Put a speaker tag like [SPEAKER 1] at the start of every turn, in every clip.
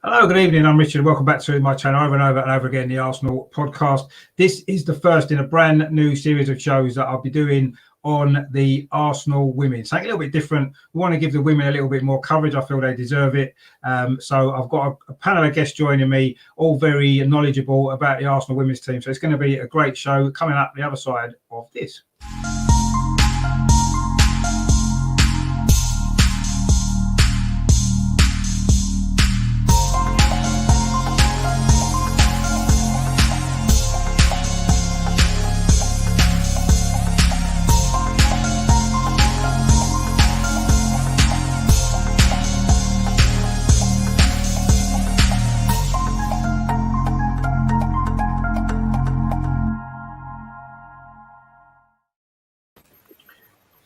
[SPEAKER 1] Hello, good evening. I'm Richard. Welcome back to my channel over and over and over again, the Arsenal podcast. This is the first in a brand new series of shows that I'll be doing on the Arsenal women. Something a little bit different. We want to give the women a little bit more coverage. I feel they deserve it. So I've got a panel of guests joining me, all very knowledgeable about the Arsenal women's team. So it's going to be a great show coming up the other side of this.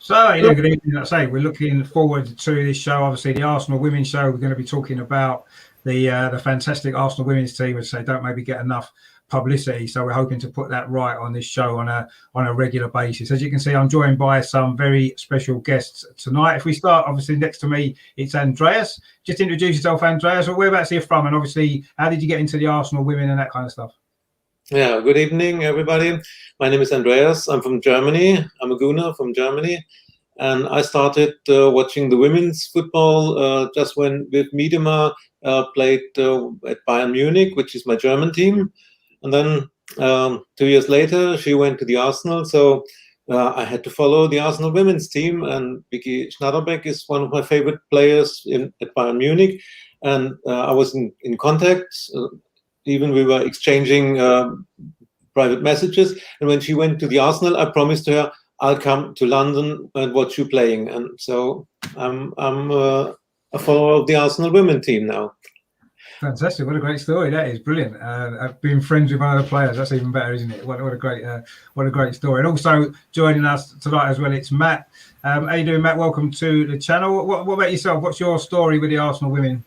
[SPEAKER 1] So, good evening. I say we're looking forward to this show. Obviously, the Arsenal women's show. We're going to be talking about the fantastic Arsenal women's team, which they don't maybe get enough publicity. So we're hoping to put that right on this show on a regular basis. As you can see, I'm joined by some very special guests tonight. If we start, obviously, next to me, it's Andreas. Just introduce yourself, Andreas. Whereabouts are you from? And obviously, how did you get into the Arsenal women and that kind of stuff?
[SPEAKER 2] Yeah, good evening, everybody. My name is Andreas. I'm from Germany. I'm a Gooner from Germany. And I started watching the women's football just when with Miedema played at Bayern Munich, which is my German team. And then 2 years later, she went to the Arsenal. So I had to follow the Arsenal women's team. And Vicky Schnatterbeck is one of my favorite players at Bayern Munich. And I was in contact. Even we were exchanging private messages. And when she went to the Arsenal, I promised her I'll come to London and watch you playing. And so I'm a follower of the Arsenal women team now.
[SPEAKER 1] Fantastic! What a great story. That is brilliant. Being friends with one of the players, that's even better, isn't it? What a great story. And also joining us tonight as well, it's Matt. How you doing, Matt? Welcome to the channel. What about yourself? What's your story with the Arsenal women?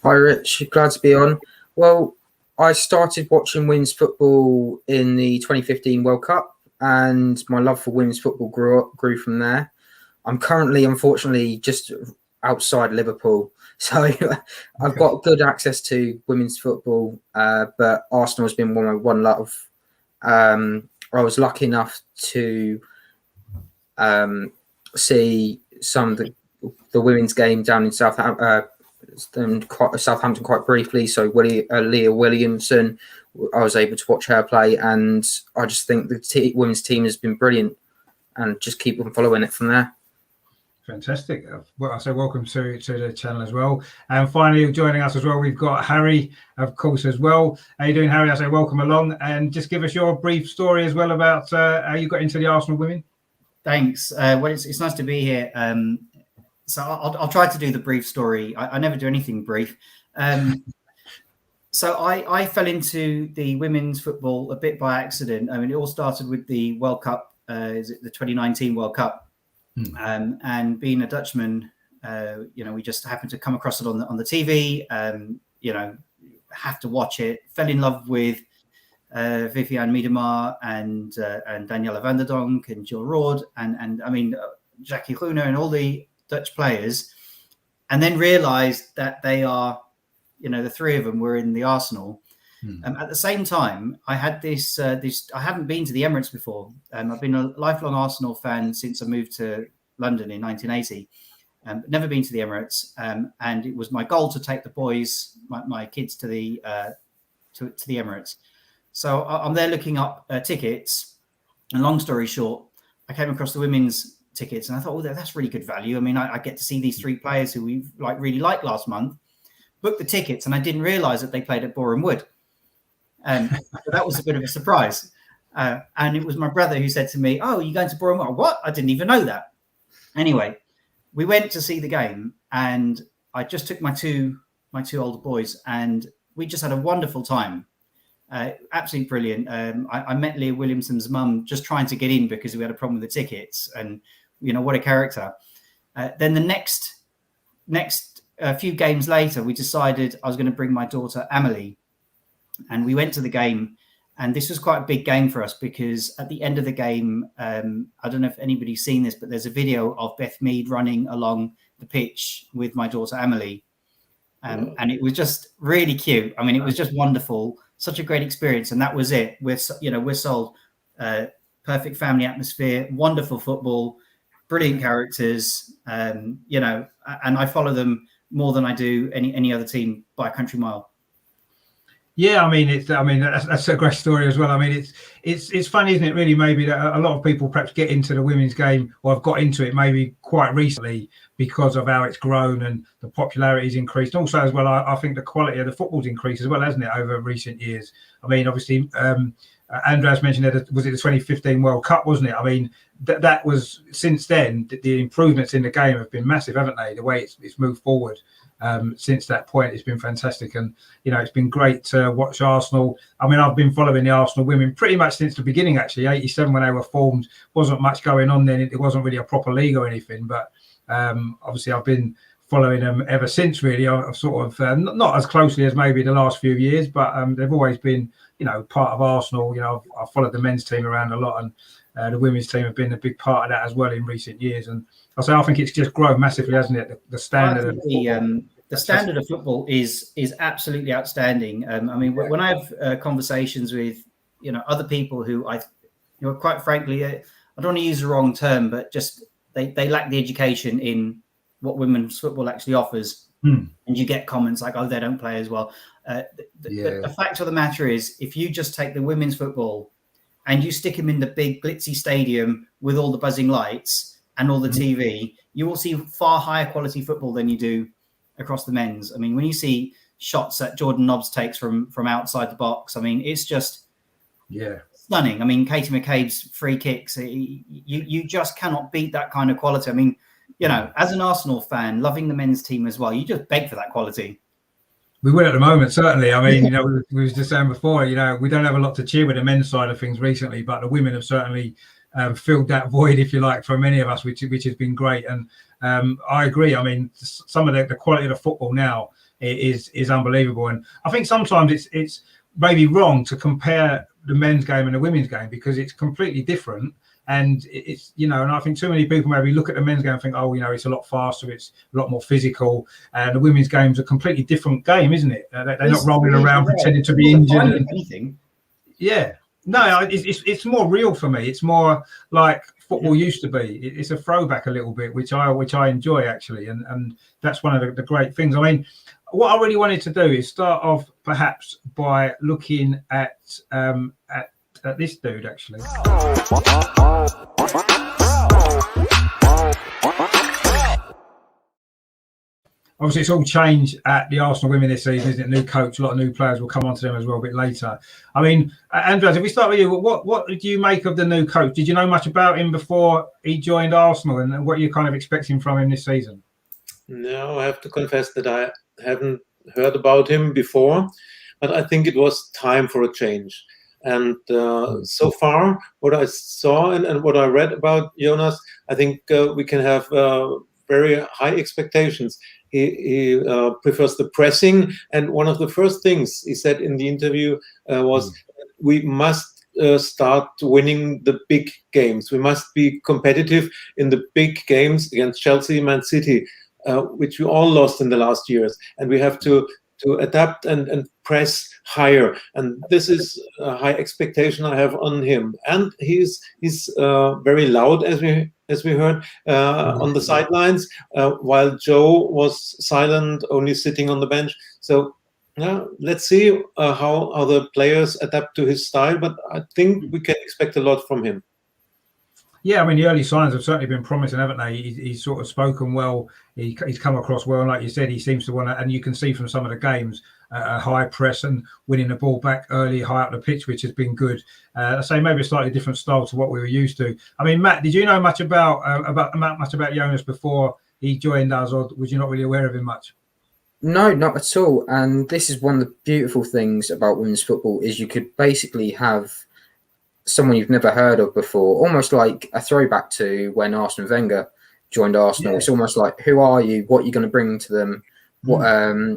[SPEAKER 3] Hi, Rich. Glad to be on. Well, I started watching women's football in the 2015 World Cup, and my love for women's football grew from there. I'm currently, unfortunately, just outside Liverpool, so I've got good access to women's football, but Arsenal has been my one love. I was lucky enough to see some of the women's game down in Southampton quite briefly. So Leah Williamson, I was able to watch her play, and I just think the women's team has been brilliant, and just keep on following it from there.
[SPEAKER 1] Fantastic. Well, I say welcome to the channel as well. And finally, joining us as well, we've got Harry, of course, as well. How you doing, Harry? I say welcome along, and just give us your brief story as well about how you got into the Arsenal women.
[SPEAKER 4] Thanks. Well, it's nice to be here. So I'll try to do the brief story. I never do anything brief. So I fell into the women's football a bit by accident. I mean, it all started with the World Cup, is it the 2019 World Cup? And being a Dutchman, we just happened to come across it on the TV. Have to watch it. Fell in love with Viviane Miedema and Daniela van der Donk and Jill Roord and I mean Jackie Groene and all the Dutch players, and then realized that they are, the three of them were in the Arsenal. At the same time, I had this I haven't been to the Emirates before. I've been a lifelong Arsenal fan since I moved to London in 1980. Never been to the Emirates, and it was my goal to take the boys, my kids, to the Emirates. So I'm there looking up tickets, and long story short, I came across the women's tickets, and I thought, oh, that's really good value. I mean, I get to see these three players who we really liked last month. Booked the tickets, and I didn't realise that they played at Boreham Wood. So that was a bit of a surprise. And it was my brother who said to me, "Oh, are you going to Boreham Wood?" What? I didn't even know that. Anyway, we went to see the game, and I just took my two older boys, and we just had a wonderful time. Absolutely brilliant. I met Leah Williamson's mum just trying to get in because we had a problem with the tickets, and what a character. Then the next few games later, we decided I was going to bring my daughter Amelie, and we went to the game. And this was quite a big game for us because at the end of the game, I don't know if anybody's seen this, but there's a video of Beth Mead running along the pitch with my daughter Amelie. and it was just really cute. I mean, it was just wonderful, such a great experience, and that was it. We're sold. Perfect family atmosphere, wonderful football, brilliant characters. And I follow them more than I do any other team by a country mile.
[SPEAKER 1] Yeah, I mean, that's a great story as well. I mean, it's funny, isn't it? Really, maybe that a lot of people perhaps get into the women's game, or have got into it maybe quite recently because of how it's grown and the popularity's increased. Also, as well, I think the quality of the football's increased as well, hasn't it, over recent years? I mean, obviously, Andreas mentioned that, was it the 2015 World Cup, wasn't it? I mean, that was, since then, the improvements in the game have been massive, haven't they? The way it's moved forward. Since that point, it's been fantastic, and it's been great to watch Arsenal. I mean, I've been following the Arsenal women pretty much since the beginning. Actually, '87 when they were formed, wasn't much going on then. It wasn't really a proper league or anything, but obviously I've been following them ever since. Really, I've sort of not as closely as maybe the last few years, but they've always been part of Arsenal. I've followed the men's team around a lot, and the women's team have been a big part of that as well in recent years. And I think it's just grown massively, hasn't it? The standard of
[SPEAKER 4] the standard of football is absolutely outstanding. I mean, when I have conversations with other people who quite frankly, I don't want to use the wrong term, but just they lack the education in what women's football actually offers. And you get comments like, "Oh, they don't play as well." The fact of the matter is, if you just take the women's football and you stick them in the big glitzy stadium with all the buzzing lights and all the TV, you will see far higher quality football than you do across the men's. I mean, when you see shots that Jordan Nobbs takes from outside the box, I mean, it's just stunning. I mean, Katie McCabe's free kicks, you just cannot beat that kind of quality. I mean, as an Arsenal fan, loving the men's team as well, you just beg for that quality.
[SPEAKER 1] We will at the moment, certainly. I mean, we was just saying before, we don't have a lot to cheer with the men's side of things recently, but the women have certainly filled that void, if you like, for many of us, which has been great. And I agree. I mean, some of the quality of the football now is unbelievable. And I think sometimes it's maybe wrong to compare the men's game and the women's game, because it's completely different. And it's, and I think too many people maybe look at the men's game and think, oh, it's a lot faster, it's a lot more physical. And the women's game's a completely different game, isn't it? They're not rolling around pretending to be injured. And
[SPEAKER 4] anything.
[SPEAKER 1] Yeah. No, it's more real for me. It's more like football used to be. It's a throwback a little bit, which I enjoy, actually. And that's one of the great things. I mean, what I really wanted to do is start off perhaps by looking at this dude, actually. Obviously, it's all changed at the Arsenal women this season, isn't it? New coach, a lot of new players. We'll come on to them as well a bit later. I mean, Andreas, if we start with you, what did you make of the new coach? Did you know much about him before he joined Arsenal, and what are you kind of expecting from him this season?
[SPEAKER 2] No, I have to confess that I haven't heard about him before, but I think it was time for a change. And so far, what I saw and what I read about Jonas, I think we can have very high expectations. He prefers the pressing, and one of the first things he said in the interview was, we must start winning the big games. We must be competitive in the big games against Chelsea, Man City, which we all lost in the last years, and we have to adapt and press higher. And this is a high expectation I have on him. And he's very loud, as we heard on the sidelines, while Joe was silent, only sitting on the bench. So let's see how the players adapt to his style. But I think we can expect a lot from him.
[SPEAKER 1] Yeah, I mean, the early signs have certainly been promising, haven't they? He's sort of spoken well. He's come across well. And like you said, he seems to want to, and you can see from some of the games, a high press and winning the ball back early, high up the pitch, which has been good. I say maybe a slightly different style to what we were used to. I mean, Matt, did you know much about Jonas before he joined us, or was you not really aware of him much?
[SPEAKER 3] No, not at all. And this is one of the beautiful things about women's football, is you could basically have someone you've never heard of before, almost like a throwback to when Arsene Wenger joined Arsenal. Yeah. It's almost like, who are you? What are you going to bring to them? What?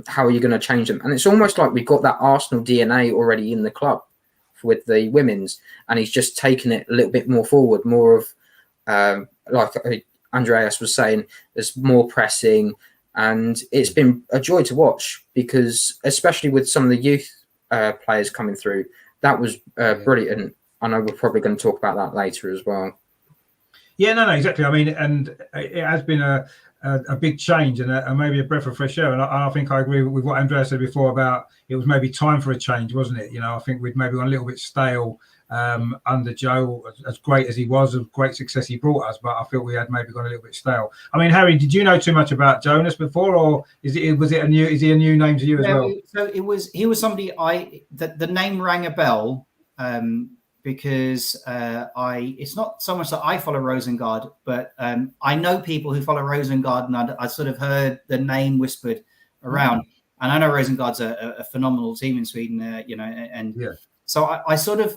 [SPEAKER 3] How are you going to change them? And it's almost like we got that Arsenal DNA already in the club with the women's, and he's just taken it a little bit more forward, more of like Andreas was saying, there's more pressing, And it's been a joy to watch because, especially with some of the youth players coming through, that was brilliant. I know we're probably going to talk about that later as well.
[SPEAKER 1] Yeah, no, exactly. I mean, and it has been a big change and maybe a breath of fresh air. And I think I agree with what Andrea said before about it was maybe time for a change, wasn't it? You know, I think we'd maybe gone a little bit stale under Joe, as great as he was, of great success he brought us, but I feel we had maybe gone a little bit stale. I mean, Harry, did you know too much about Jonas before, or is he a new name to you as well?
[SPEAKER 4] So he was somebody the name rang a bell because it's not so much that I follow Rosengard, but I know people who follow Rosengard, and I sort of heard the name whispered around. And I know Rosengard's a phenomenal team in Sweden, so I sort of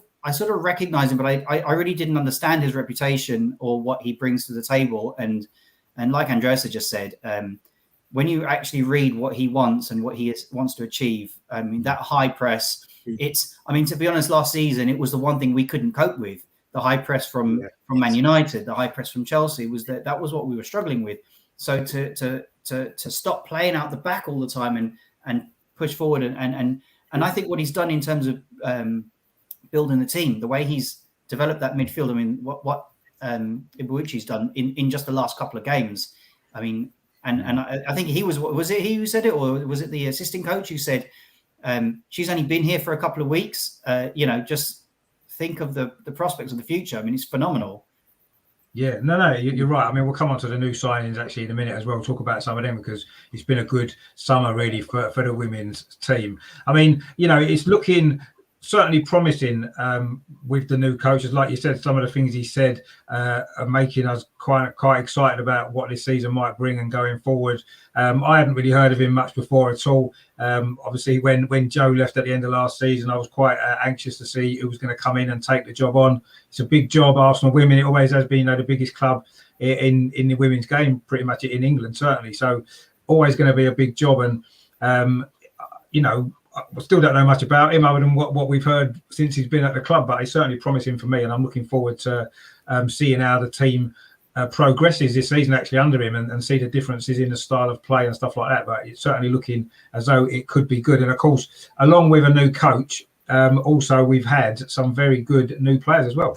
[SPEAKER 4] recognize him, but I really didn't understand his reputation or what he brings to the table. And like Andreas just said, when you actually read what he wants and what he wants to achieve, I mean, that high press, to be honest, last season, it was the one thing we couldn't cope with. The high press from Man United, the high press from Chelsea that was what we were struggling with. So to stop playing out the back all the time and push forward and I think what he's done in terms of building the team, the way he's developed that midfield. I mean, what Ibuichi's done in just the last couple of games. I mean, and I think was it he who said it, or was it the assistant coach who said she's only been here for a couple of weeks? Just think of the prospects of the future. I mean, it's phenomenal.
[SPEAKER 1] Yeah, no, you're right. I mean, we'll come on to the new signings actually in a minute as well. We'll talk about some of them because it's been a good summer really for the women's team. I mean, it's looking certainly promising with the new coaches. Like you said, some of the things he said are making us quite excited about what this season might bring and going forward. I hadn't really heard of him much before at all. Obviously, when Joe left at the end of last season, I was quite anxious to see who was going to come in and take the job on. It's a big job, Arsenal women. It always has been the biggest club in the women's game, pretty much in England, certainly. So always going to be a big job. And, I still don't know much about him other than what we've heard since he's been at the club, but he's certainly promising for me, and I'm looking forward to seeing how the team progresses this season actually under him and see the differences in the style of play and stuff like that. But it's certainly looking as though it could be good. And of course, along with a new coach, also we've had some very good new players as well.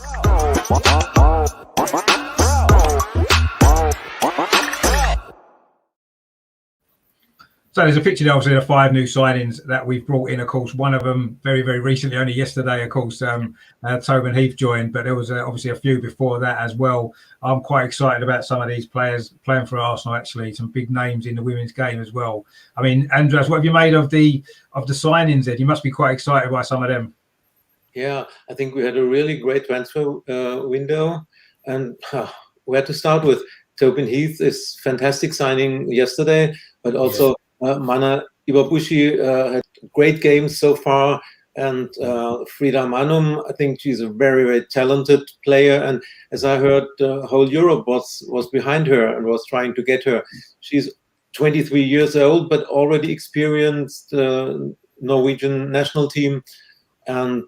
[SPEAKER 1] So there's a picture there, obviously, of 5 new signings that we've brought in. Of course, one of them very, very recently, only yesterday, of course, Tobin Heath joined, but there was obviously a few before that as well. I'm quite excited about some of these players playing for Arsenal, actually, some big names in the women's game as well. I mean, Andreas, what have you made of the signings there? You must be quite excited by some of them.
[SPEAKER 2] Yeah, I think we had a really great transfer window, and where to start with. Tobin Heath is fantastic signing yesterday, but also Mana Iwabushi had great games so far, and Frida Manum, I think she's a very, very talented player, and as I heard, the whole Europe was behind her and was trying to get her. She's 23 years old, but already experienced Norwegian national team, and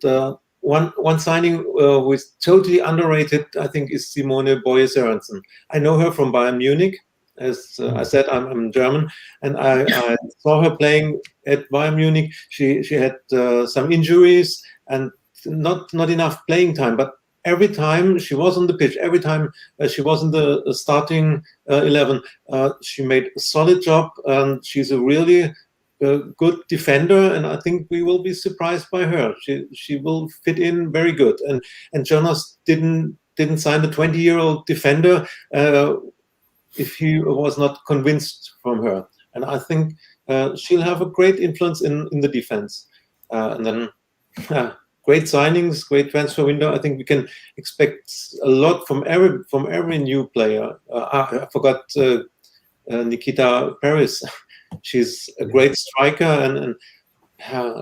[SPEAKER 2] one signing who is totally underrated, I think, is Simone Boye Sørensen. I know her from Bayern Munich. As I said, I'm German, and I saw her playing at Bayern Munich. She had some injuries and not enough playing time, but every time she was on the pitch, every time she was in the starting 11, she made a solid job, and she's a really good defender, and I think we will be surprised by her. She will fit in very good, and Jonas didn't sign the 20-year-old defender if he was not convinced from her. And I think she'll have a great influence in the defense. And then great signings, great transfer window. I think we can expect a lot from every new player. I forgot Nikita Paris. She's a great striker, and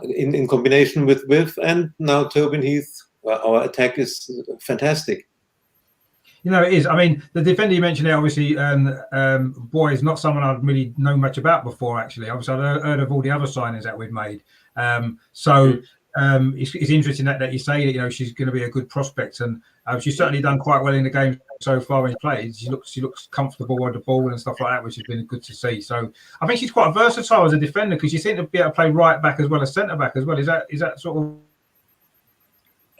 [SPEAKER 2] in combination with Viv and now Tobin Heath, our attack is fantastic.
[SPEAKER 1] It is. I mean, the defender you mentioned there, obviously, Boy is not someone I'd really known much about before, actually. Obviously, I'd heard of all the other signings that we've made. It's interesting that you say that, she's going to be a good prospect. And She's certainly done quite well in the game so far when she plays. She looks comfortable with the ball and stuff like that, which has been good to see. So I think she's quite versatile as a defender, because she seems to be able to play right back as well as centre back as well. Is that sort of?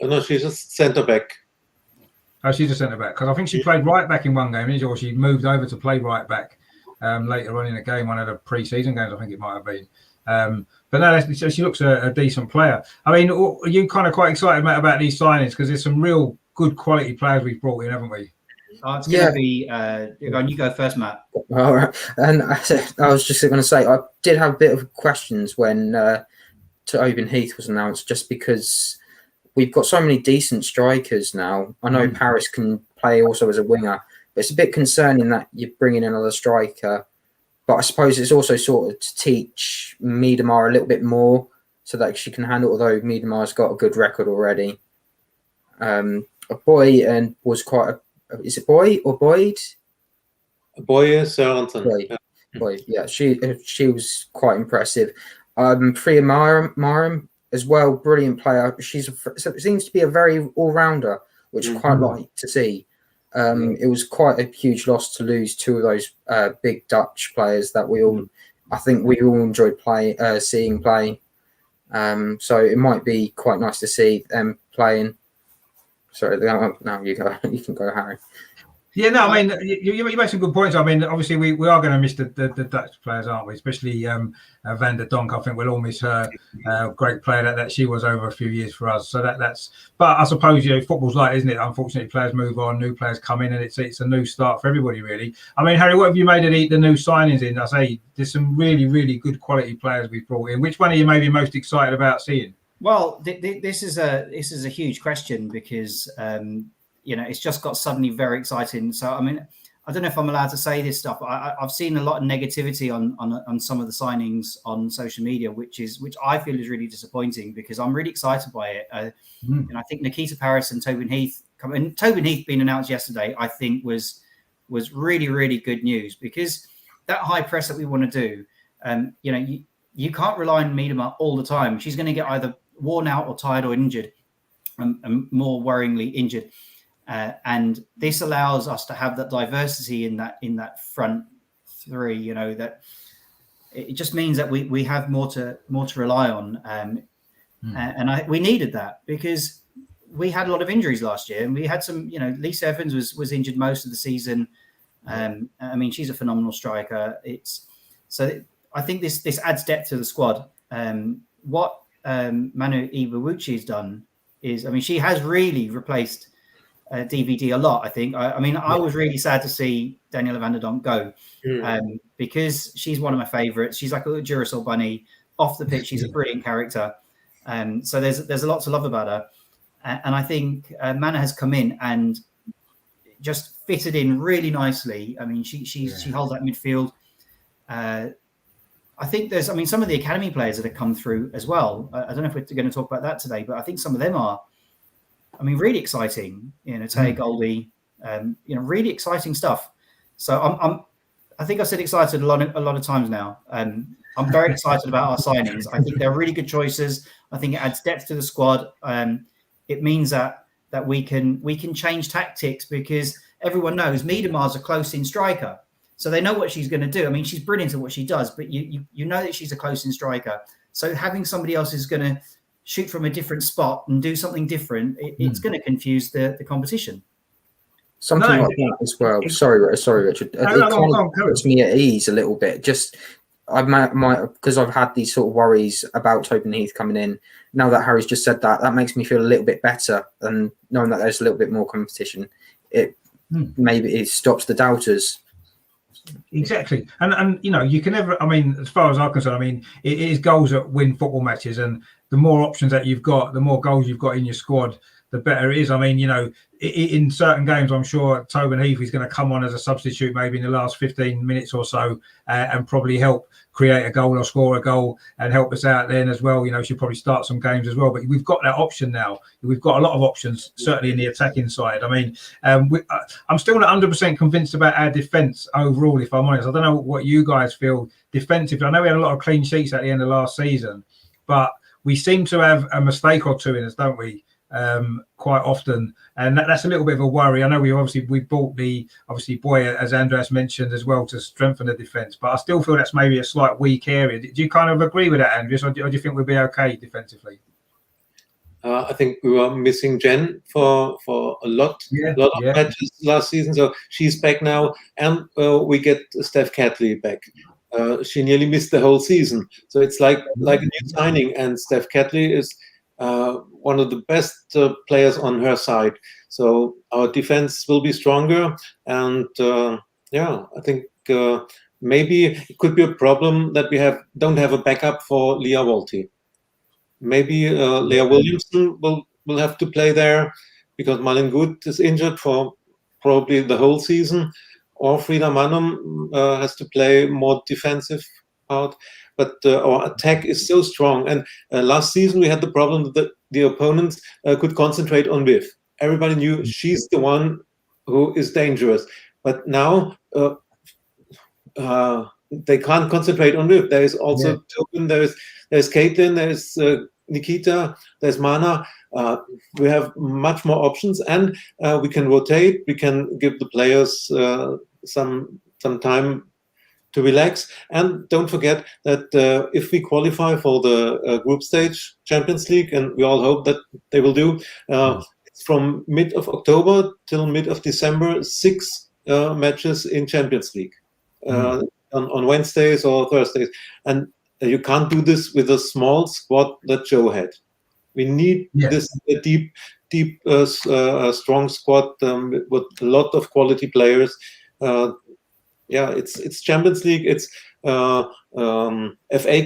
[SPEAKER 2] No, she's a centre back.
[SPEAKER 1] Oh, she's a centre back, because I think she played right back in one game, or she moved over to play right back later on in the game, one of the pre-season games, I think it might have been. But no, she looks a decent player. I mean, are you kind of quite excited, Matt, about these signings? Because there's some real good quality players we've brought in, haven't we?
[SPEAKER 4] It's going to be. You go first, Matt.
[SPEAKER 3] All right. And I was just going to say, I did have a bit of questions when Tobin Heath was announced, just because we've got so many decent strikers now. I know Paris can play also as a winger, but it's a bit concerning that you're bringing in another striker. But I suppose it's also sort of to teach Miedemar a little bit more so that she can handle, although Miedemar's got a good record already. A boy and was quite a, is it boy or Boyd?
[SPEAKER 2] Boy Sørensen.
[SPEAKER 3] Boy, yeah, she was quite impressive. Freya Marum as well, brilliant player. Seems to be a very all-rounder, which I quite like to see. It was quite a huge loss to lose two of those big Dutch players that I think we all enjoyed seeing play. So it might be quite nice to see them playing. Sorry, now you go. You can go, Harry.
[SPEAKER 1] Yeah, no, I mean, you make some good points. I mean, obviously, we are going to miss the Dutch players, aren't we? Especially Van der Donk. I think we'll all miss her. Great player that she was over a few years for us. So that's. But I suppose football's like, isn't it? Unfortunately, players move on, new players come in, and it's a new start for everybody, really. I mean, Harry, what have you made of the new signings in? I say there's some really, really good quality players we've brought in. Which one are you maybe most excited about seeing?
[SPEAKER 4] Well, this is a huge question, because it's just got suddenly very exciting. So I mean, I don't know if I'm allowed to say this stuff. I've seen a lot of negativity on some of the signings on social media, which I feel is really disappointing, because I'm really excited by it. And I think Nikita Parris and Tobin Heath being announced yesterday, I think was really, really good news, because that high press that we want to do, you can't rely on Miedemar all the time. She's going to get either worn out or tired or injured, and more worryingly injured. And this allows us to have that diversity in that front three. That it just means that we have more to rely on. And we needed that, because we had a lot of injuries last year, and we had some. Lisa Evans was injured most of the season. I mean, she's a phenomenal striker. I think this adds depth to the squad. What Manu Iwuchi has done is, I mean, she has really replaced DVD a lot, I think. I was really sad to see Daniela van der Donk go, because she's one of my favourites. She's like a Duracell bunny. Off the pitch, she's a brilliant character. So there's a lot to love about her. And I think Mana has come in and just fitted in really nicely. I mean, she holds that midfield. I think some of the academy players that have come through as well. I don't know if we're going to talk about that today, but I think some of them are, really exciting. Taya Goldie, really exciting stuff. So I think I said excited a lot of times now. I'm very excited about our signings. I think they're really good choices. I think it adds depth to the squad. It means that we can change tactics, because everyone knows Miedemar's a close-in striker. So they know what she's going to do. I mean, she's brilliant at what she does, but you know that she's a close-in striker. So having somebody else who's going to shoot from a different spot and do something different, it's going to confuse the competition.
[SPEAKER 3] Something like that as well. Sorry, Richard. It kind of puts me at ease a little bit. Just I might because I've had these sort of worries about Tobin Heath coming in. Now that Harry's just said that makes me feel a little bit better, and knowing that there's a little bit more competition, maybe it stops the doubters.
[SPEAKER 1] Exactly, and you can never. As far as I'm concerned, it is goals that win football matches, and the more options that you've got, the more goals you've got in your squad, the better it is. In certain games, I'm sure Tobin Heath is going to come on as a substitute, maybe in the last 15 minutes or so, and probably help create a goal or score a goal and help us out then as well. She'll probably start some games as well. But we've got that option now. We've got a lot of options, certainly in the attacking side. I'm still not 100% convinced about our defence overall, if I'm honest. I don't know what you guys feel defensively. I know we had a lot of clean sheets at the end of last season, but we seem to have a mistake or two in us, don't we? quite often, and that's a little bit of a worry. I know we bought the Boy, as Andreas mentioned as well, to strengthen the defence, but I still feel that's maybe a slight weak area. Do you kind of agree with that, Andreas, or do you think we'll be okay defensively?
[SPEAKER 2] I think we were missing Jen for a lot of matches last season, so she's back now, and we get Steph Catley back. She nearly missed the whole season, so it's like a new signing, and Steph Catley is one of the best players on her side. So our defense will be stronger, and I think maybe it could be a problem that we don't have a backup for Leah Walty. Maybe Leah Williamson will have to play there because Malin Good is injured for probably the whole season, or Frida Manum has to play more defensive part. But our attack is so strong. And last season we had the problem that the opponents could concentrate on Viv. Everybody knew she's the one who is dangerous. But now they can't concentrate on Viv. There is also Tobin, there's Caitlin, there's Nikita, there's Mana. We have much more options, and we can rotate. We can give the players some time to relax. And don't forget that if we qualify for the group stage Champions League, and we all hope that they will do, it's from mid of October till mid of December, 6 matches in Champions League on Wednesdays or Thursdays. And you can't do this with a small squad that Joe had. We need this deep, strong squad with a lot of quality players. It's Champions League. It's FA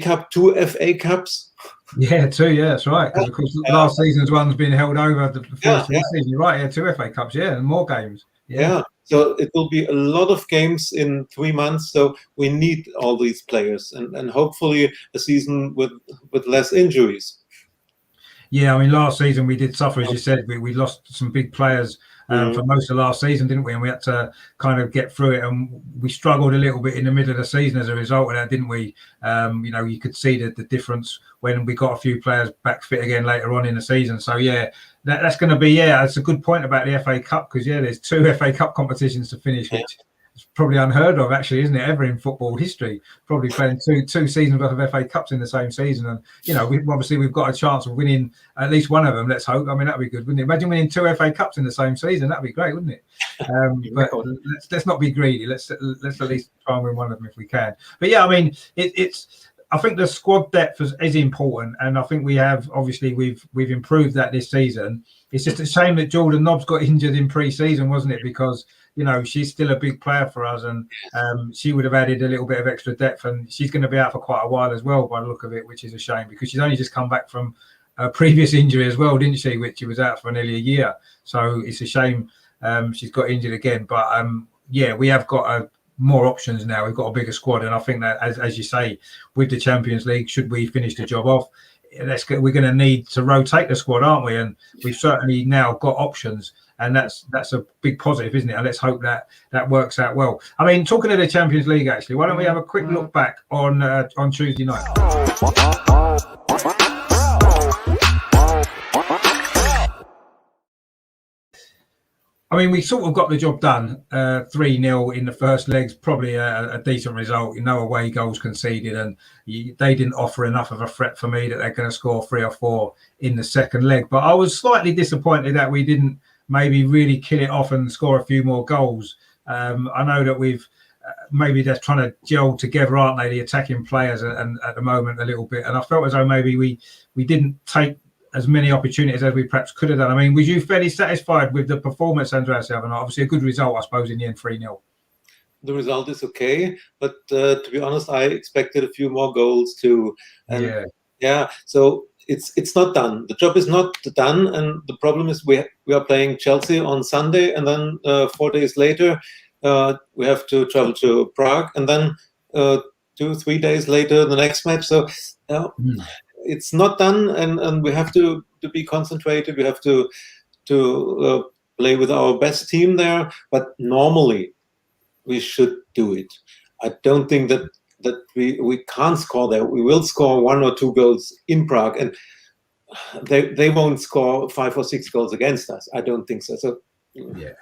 [SPEAKER 2] Cup, 2 FA Cups.
[SPEAKER 1] Yeah, 2. Yeah, that's right. Because of course, last season's one's been held over the first season. Right? Yeah, 2 FA Cups. Yeah, and more games.
[SPEAKER 2] Yeah. So it will be a lot of games in 3 months. So we need all these players, and hopefully a season with less injuries.
[SPEAKER 1] Yeah, I mean, last season we did suffer, as you said. We lost some big players for most of last season, didn't we? And we had to kind of get through it, and we struggled a little bit in the middle of the season as a result of that, didn't we? You could see the difference when we got a few players back fit again later on in the season. So that's going to be that's a good point about the FA Cup, because there's 2 FA Cup competitions to finish, which is probably unheard of, actually, isn't it? Ever in football history, probably playing two seasons worth of FA Cups in the same season. And we've got a chance of winning at least one of them. Let's hope. I mean, that'd be good, wouldn't it? Imagine winning 2 FA Cups in the same season. That'd be great, wouldn't it? But let's not be greedy. Let's at least try and win one of them if we can. But I mean, it's. I think the squad depth is important, and I think we've improved that this season. It's just a shame that Jordan Nobbs got injured in pre-season, wasn't it? Because she's still a big player for us, and she would have added a little bit of extra depth, and she's going to be out for quite a while as well, by the look of it, which is a shame, because she's only just come back from a previous injury as well, didn't she? Which she was out for nearly a year. So it's a shame she's got injured again. But we have got more options now. We've got a bigger squad, and I think that, as you say, with the Champions League, should we finish the job off, we're going to need to rotate the squad, aren't we? And we've certainly now got options, and that's a big positive, isn't it? And let's hope that works out well. I mean, talking of the Champions League, actually, why don't we have a quick look back on Tuesday night? I mean, we sort of got the job done. 3-0 in the first legs, probably a decent result. No away goals conceded, and they didn't offer enough of a threat for me that they're going to score 3 or 4 in the second leg. But I was slightly disappointed that we didn't maybe really kill it off and score a few more goals. I know that we've maybe they're trying to gel together, aren't they, the attacking players, and at the moment a little bit. And I felt as though maybe we didn't take as many opportunities as we perhaps could have done. I mean, was you fairly satisfied with the performance, Andreas, the other night? Obviously a good result, I suppose, in the end, 3-0.
[SPEAKER 2] The result is okay, but to be honest, I expected a few more goals too. And so it's not done. The job is not done, and the problem is we are playing Chelsea on Sunday, and then 4 days later we have to travel to Prague, and then 2-3 days later the next match. So it's not done, and we have to be concentrated. We have to play with our best team there. But normally, we should do it. I don't think that we can't score there. We will score 1 or 2 goals in Prague, and they won't score 5 or 6 goals against us. I don't think so. So
[SPEAKER 1] yeah,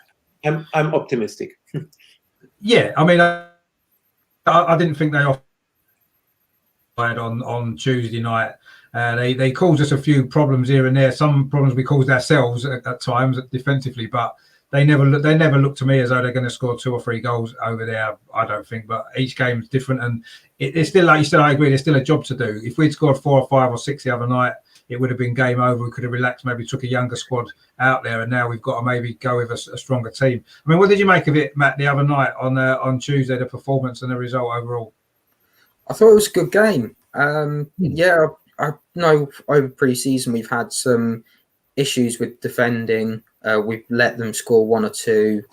[SPEAKER 2] I'm optimistic.
[SPEAKER 1] yeah. I mean, I didn't think they offered on Tuesday night. They caused us a few problems here and there. Some problems we caused ourselves at times defensively, but they never look to me as though they're going to score 2 or 3 goals over there. I don't think, but each game's different, and it's still, like you said, I agree. There's still a job to do. If we'd scored 4 or 5 or 6 the other night, it would have been game over. We could have relaxed, maybe took a younger squad out there, and now we've got to maybe go with a stronger team. I mean, what did you make of it, Matt, the other night on Tuesday, the performance and the result overall?
[SPEAKER 3] I thought it was a good game. Yeah, I know over pre-season we've had some issues with defending. We've let them score 1 or 2.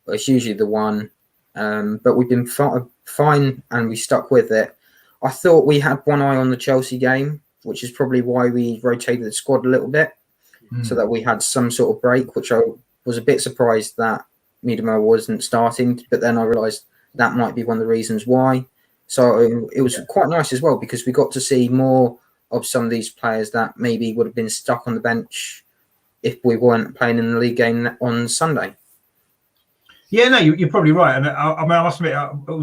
[SPEAKER 3] It's usually the one, but we've been fine and we stuck with it. I thought we had one eye on the Chelsea game, which is probably why we rotated the squad a little bit, so that we had some sort of break, which I was a bit surprised that Miedema wasn't starting, but then I realised that might be one of the reasons why. So it was quite nice as well, because we got to see more of some of these players that maybe would have been stuck on the bench if we weren't playing in the league game on Sunday.
[SPEAKER 1] Yeah, no, you're probably right. And I mean, I must admit,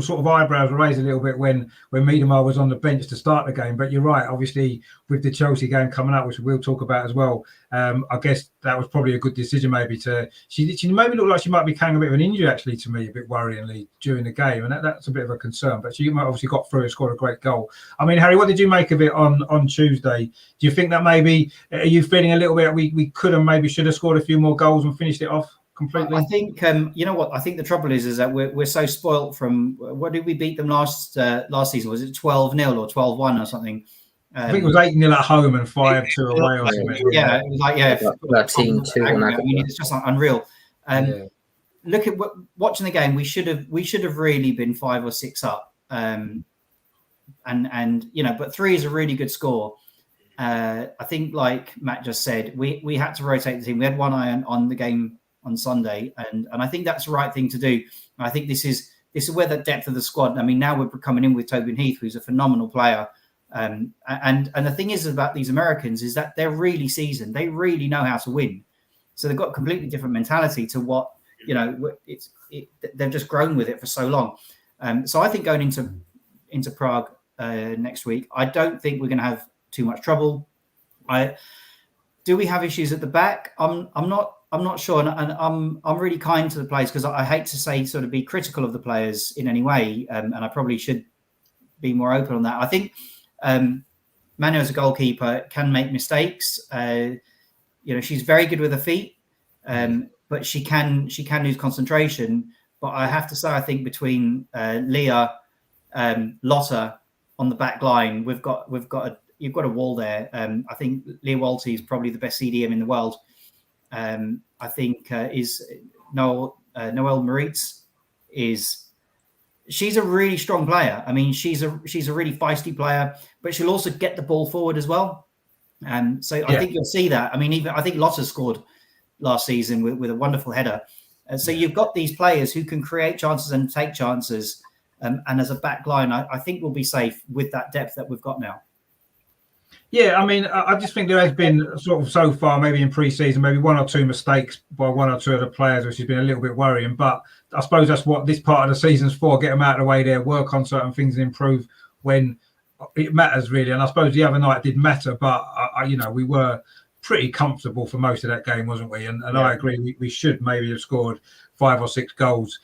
[SPEAKER 1] sort of eyebrows were raised a little bit when Miedema was on the bench to start the game. But you're right. Obviously, with the Chelsea game coming up, which we'll talk about as well, I guess that was probably a good decision. Maybe she maybe looked like she might be carrying a bit of an injury, actually, to me, a bit worryingly during the game, and that's a bit of a concern. But she obviously got through and scored a great goal. I mean, Harry, what did you make of it on Tuesday? Do you think that maybe are you feeling a little bit we could have maybe should have scored a few more goals and finished it off completely?
[SPEAKER 4] I think you know what I think the trouble is that we're so spoilt from what did we beat them last season? Was it 12-0 or 12-1 or something?
[SPEAKER 1] I think it was 8-0 at home and 5-2 away or something.
[SPEAKER 4] Yeah, it was like
[SPEAKER 3] 13-2 on
[SPEAKER 4] I mean, it's just like unreal. Look at watching the game. We should have really been 5 or 6 up. And you know, but 3 is a really good score. I think, like Matt just said, we had to rotate the team. We had one eye on the game on Sunday, and I think that's the right thing to do. I think this is where the depth of the squad. I mean, now we're coming in with Tobin Heath, who's a phenomenal player, and the thing is about these Americans is that they're really seasoned. They really know how to win, so they've got a completely different mentality to what they've just grown with it for so long. So I think going into Prague next week, I don't think we're going to have too much trouble. Do we have issues at the back? I'm not sure, and I'm really kind to the players, because I hate to say sort of be critical of the players in any way, and I probably should be more open on that. I think Manu, as a goalkeeper, can make mistakes. She's very good with her feet, but she can lose concentration. But I have to say, I think between Leah, Lotta on the back line, you've got a wall there. I think Leah Walty is probably the best CDM in the world. I think is Noelle Moritz she's a really strong player. I mean, she's a really feisty player, but she'll also get the ball forward as well. I think you'll see that. I mean, I think Lotta scored last season with a wonderful header. So you've got these players who can create chances and take chances. And as a back line, I think we'll be safe with that depth that we've got now.
[SPEAKER 1] Yeah, I mean, I just think there has been sort of so far, maybe in pre-season, maybe 1 or 2 mistakes by 1 or 2 of the players, which has been a little bit worrying. But I suppose that's what this part of the season's for: get them out of the way there, work on certain things, and improve when it matters, really. And I suppose the other night did matter, but we were pretty comfortable for most of that game, wasn't we? And I agree, we should maybe have scored 5 or 6 goals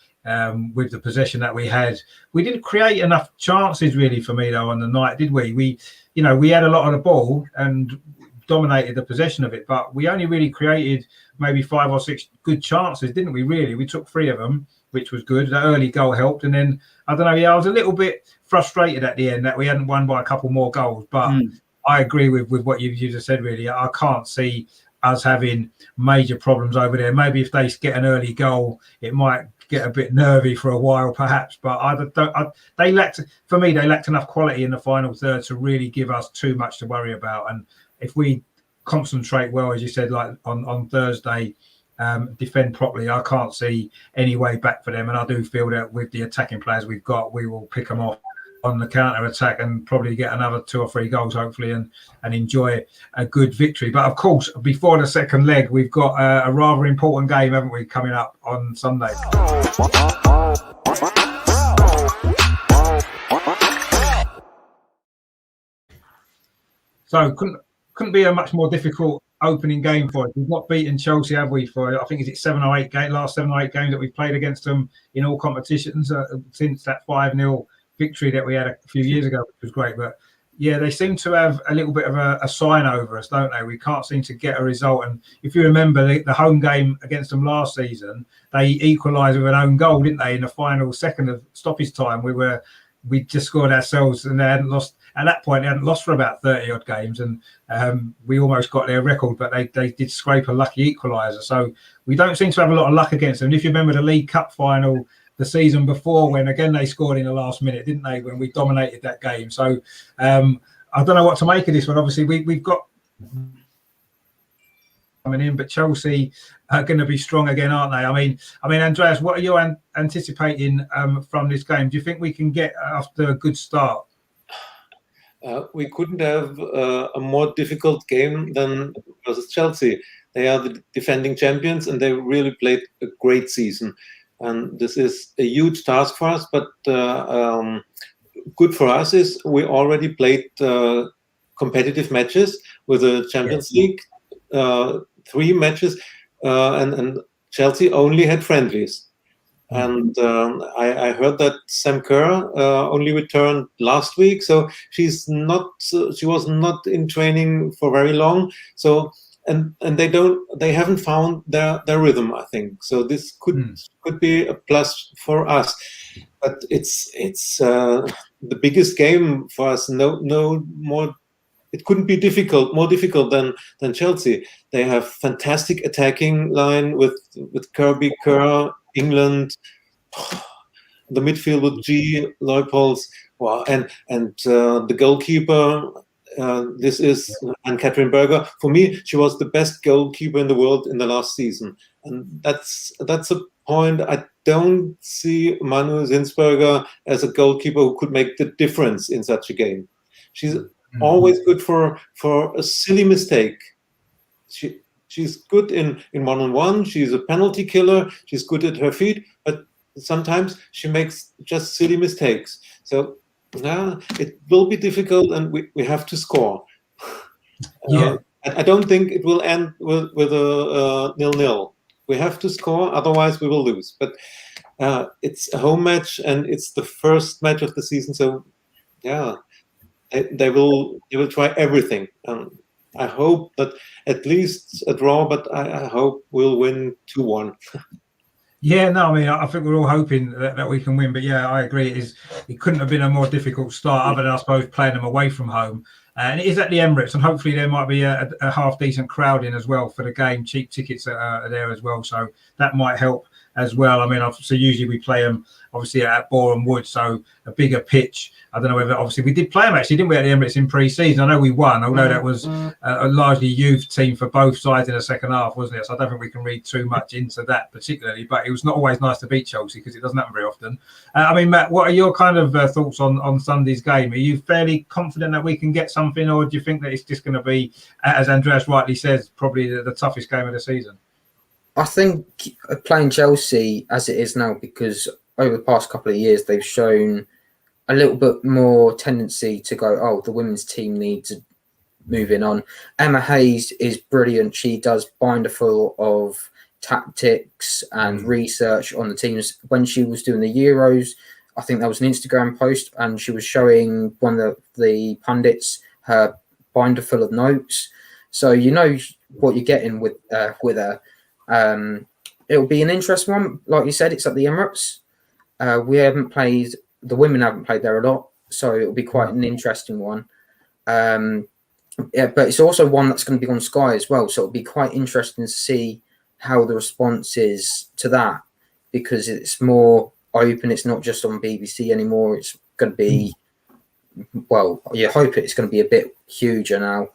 [SPEAKER 1] with the possession that we had. We didn't create enough chances, really, for me, though, on the night, did we? We had a lot of the ball and dominated the possession of it, but we only really created maybe 5 or 6 good chances, didn't we? Really, we took 3 of them, which was good. That early goal helped, and then I don't know. Yeah, I was a little bit frustrated at the end that we hadn't won by a couple more goals. But I agree with what you just said. Really, I can't see us having major problems over there. Maybe if they get an early goal, it might get a bit nervy for a while, perhaps. But they lacked enough quality in the final third to really give us too much to worry about. And if we concentrate well, as you said, like on Thursday, defend properly, I can't see any way back for them. And I do feel that with the attacking players we've got, we will pick them off on the counter attack and probably get another 2 or 3 goals hopefully and enjoy a good victory. But of course, before the second leg, we've got a rather important game, haven't we, coming up on Sunday. So couldn't be a much more difficult opening game for us. We've not beaten Chelsea, have we? For I think is it 7 or 8 last 7 or 8 games that we've played against them in all competitions since that 5-0 victory that we had a few years ago, which was great. But yeah, they seem to have a little bit of a sign over us, don't they? We can't seem to get a result. And if you remember the home game against them last season, they equalised with an own goal, didn't they? In the final second of stoppage time, we just scored ourselves, and they hadn't lost. At that point, they hadn't lost for about 30 odd games, and we almost got their record, but they did scrape a lucky equaliser. So we don't seem to have a lot of luck against them. And if you remember the League Cup final the season before, when again they scored in the last minute, didn't they? When we dominated that game. So I don't know what to make of this one. Obviously, we've got coming in, but Chelsea are going to be strong again, aren't they? I mean, Andreas, what are you anticipating from this game? Do you think we can get after a good start?
[SPEAKER 2] We couldn't have a more difficult game than versus Chelsea. They are the defending champions, and they really played a great season. And this is a huge task for us, but good for us is we already played competitive matches with the Champions League, 3 matches, and Chelsea only had friendlies. And I heard that Sam Kerr only returned last week, so she was not in training for very long. So and they haven't found their rhythm, I think. So this could be a plus for us. But it's the biggest game for us. No more. It couldn't be more difficult than Chelsea. They have fantastic attacking line with Kirby, Kerr, England, the midfield with G, Leupolz, wow, and the goalkeeper. This is Ann-Katrin Berger. For me, she was the best goalkeeper in the world in the last season, and that's a point. I don't see Manu Zinsberger as a goalkeeper who could make the difference in such a game. She's always good for a silly mistake. She's good in one-on-one. She's a penalty killer. She's good at her feet, but sometimes she makes just silly mistakes. So it will be difficult, and we have to score. I don't think it will end with a 0-0. We have to score, otherwise we will lose. But it's a home match, and it's the first match of the season. So they will try everything. I hope that at least a draw, but I hope we'll win 2-1.
[SPEAKER 1] Yeah, no, I mean, I think we're all hoping that we can win. But yeah, I agree. It couldn't have been a more difficult start, other than I suppose playing them away from home. And it is at the Emirates, and hopefully there might be a half decent crowd in as well for the game. Cheap tickets are there as well, so that might help as well. I mean, so usually we play them obviously at Boreham Wood, so a bigger pitch. I don't know whether, obviously we did play them actually, didn't we, at the Emirates in pre-season? I know we won, although that was a largely youth team for both sides in the second half, wasn't it? So I don't think we can read too much into that particularly, but it was not always nice to beat Chelsea because it doesn't happen very often. I mean, Matt, what are your kind of thoughts on Sunday's game? Are you fairly confident that we can get something, or do you think that it's just going to be, as Andreas rightly says, probably the toughest game of the season?
[SPEAKER 3] I think playing Chelsea as it is now, because over the past couple of years they've shown a little bit more tendency to go, the women's team needs moving on. Emma Hayes is brilliant. She does binderful of tactics and research on the teams. When she was doing the Euros, I think that was an Instagram post, and she was showing one of the pundits her binder full of notes. So you know what you're getting with her. It'll be an interesting one. Like you said, it's at the Emirates. The women haven't played there a lot, so it'll be quite an interesting one. But it's also one that's going to be on Sky as well, so it'll be quite interesting to see how the response is to that, because it's more open. It's not just on BBC anymore. It's going to be, you hope it's going to be a bit huger now.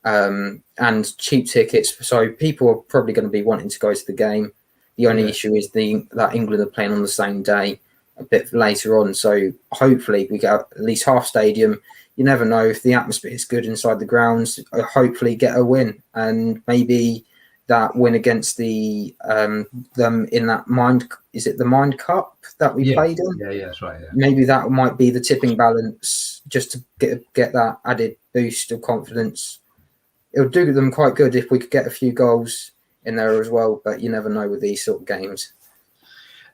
[SPEAKER 3] And cheap tickets, so people are probably going to be wanting to go to the game. The only issue is that England are playing on the same day a bit later on. So hopefully we get at least half stadium. You never know if the atmosphere is good inside the grounds. Hopefully get a win, and maybe that win against the them in that is it the Mind Cup that we played in?
[SPEAKER 1] Yeah, that's right. Yeah.
[SPEAKER 3] Maybe that might be the tipping balance, just to get that added boost of confidence. It would do them quite good if we could get a few goals in there as well, but you never know with these sort of games.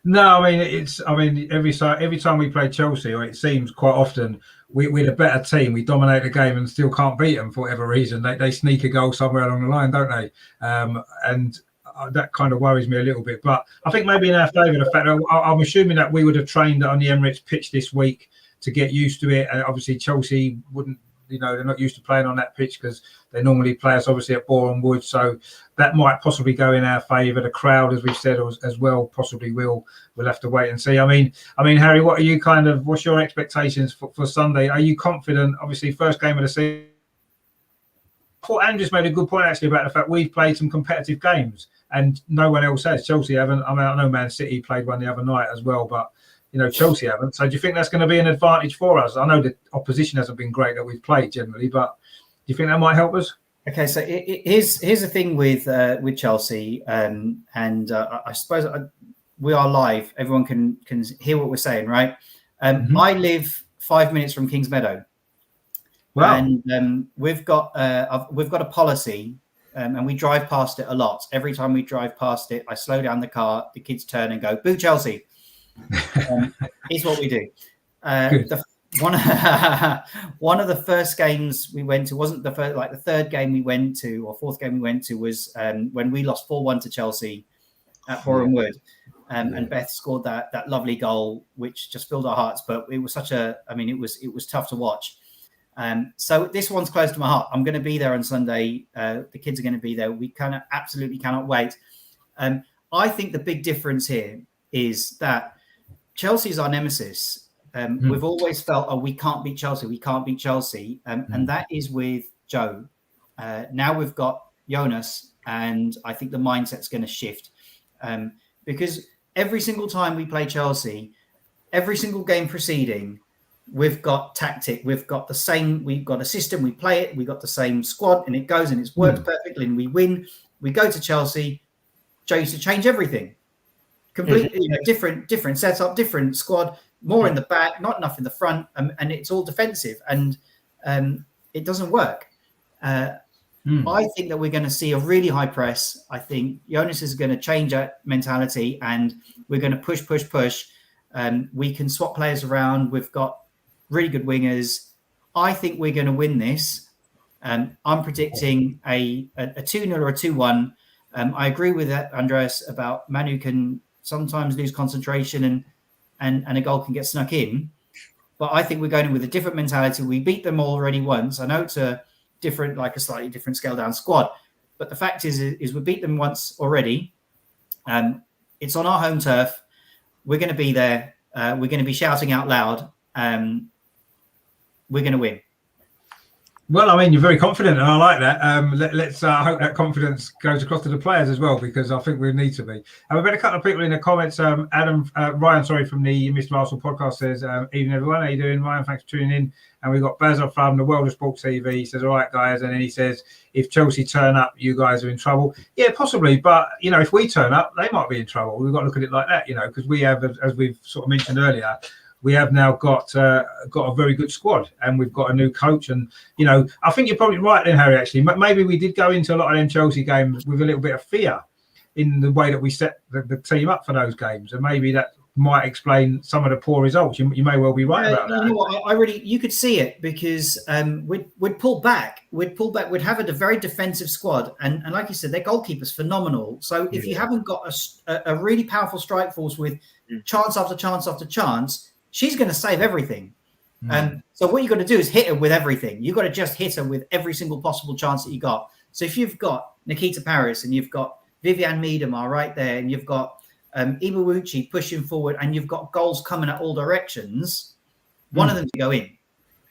[SPEAKER 1] No, I mean every time we play Chelsea, or it seems quite often, we're the better team. We dominate the game and still can't beat them for whatever reason. They sneak a goal somewhere along the line, don't they? And that kind of worries me a little bit. But I think maybe in our favour, the fact that I'm assuming that we would have trained on the Emirates pitch this week to get used to it. And obviously Chelsea wouldn't, they're not used to playing on that pitch because they normally play us obviously at Boreham Wood. So that might possibly go in our favour. The crowd, as we've said, as well, possibly will. We'll have to wait and see. I mean, Harry, what's your expectations for Sunday? Are you confident? Obviously, first game of the season. I thought Andrew's made a good point actually about the fact we've played some competitive games and no one else has. Chelsea haven't. I mean, I know Man City played one the other night as well, but Chelsea haven't. So do you think that's going to be an advantage for us? I know the opposition hasn't been great that we've played generally, but do you think that might help us?
[SPEAKER 4] Okay, so here's the thing with Chelsea, and I suppose we are live. Everyone can hear what we're saying, right? I live 5 minutes from Kings Meadow. Wow. And we've got a policy, and we drive past it a lot. Every time we drive past it, I slow down the car. The kids turn and go, "Boo Chelsea!" Is what we do. One of the first games we went to wasn't the first, like the third game we went to or fourth game we went to was when we lost 4-1 to Chelsea at Boreham Wood, and Beth scored that lovely goal which just filled our hearts. But it was it was tough to watch. So this one's close to my heart. I'm going to be there on Sunday. The kids are going to be there. We absolutely cannot wait. I think the big difference here is that Chelsea's our nemesis. We've always felt, we can't beat Chelsea. And that is with Joe. Now we've got Jonas, and I think the mindset's going to shift. Because every single time we play Chelsea, every single game preceding, we've got tactic. We've got a system, we play it, we've got the same squad, and it goes and it's worked perfectly, and we win. We go to Chelsea, Joe used to change everything. Completely different setup, different squad, more in the back, not enough in the front, and it's all defensive, and it doesn't work. I think that we're going to see a really high press. I think Jonas is going to change that mentality, and we're going to push. We can swap players around. We've got really good wingers. I think we're going to win this. I'm predicting a 2-0 or a 2-1. I agree with that, Andreas, about Manu can sometimes lose concentration and a goal can get snuck in. But I think we're going in with a different mentality. We beat them already once. I know it's a slightly different scale down squad, but the fact is we beat them once already. It's on our home turf. We're going to be there. We're going to be shouting out loud. We're going to win.
[SPEAKER 1] Well, you're very confident, and I like that. Let's hope that confidence goes across to the players as well, because I think we need to be. We've got a couple of people in the comments. Ryan, from the Mr. Arsenal podcast says, "Evening, everyone. How you doing, Ryan? Thanks for tuning in." And we've got Bazza from the World of Sport TV. He says, "All right, guys," and then he says, "If Chelsea turn up, you guys are in trouble." Yeah, possibly, but if we turn up, they might be in trouble. We've got to look at it like that, because we have, as we've sort of mentioned earlier, we have now got a very good squad, and we've got a new coach. And I think you're probably right then, Harry. Actually, maybe we did go into a lot of them Chelsea games with a little bit of fear in the way that we set the team up for those games, and maybe that might explain some of the poor results. You may well be right about that.
[SPEAKER 4] You know what? You could see it, because we'd pull back. We'd have a very defensive squad, and like you said, their goalkeeper's phenomenal. So if you haven't got a really powerful strike force with chance after chance after chance, she's going to save everything. So what you've got to do is hit her with everything. You've got to just hit her with every single possible chance that you got. So if you've got Nikita Paris, and you've got Vivianne Miedema right there, and you've got Ibuuchi pushing forward, and you've got goals coming at all directions, one of them to go in.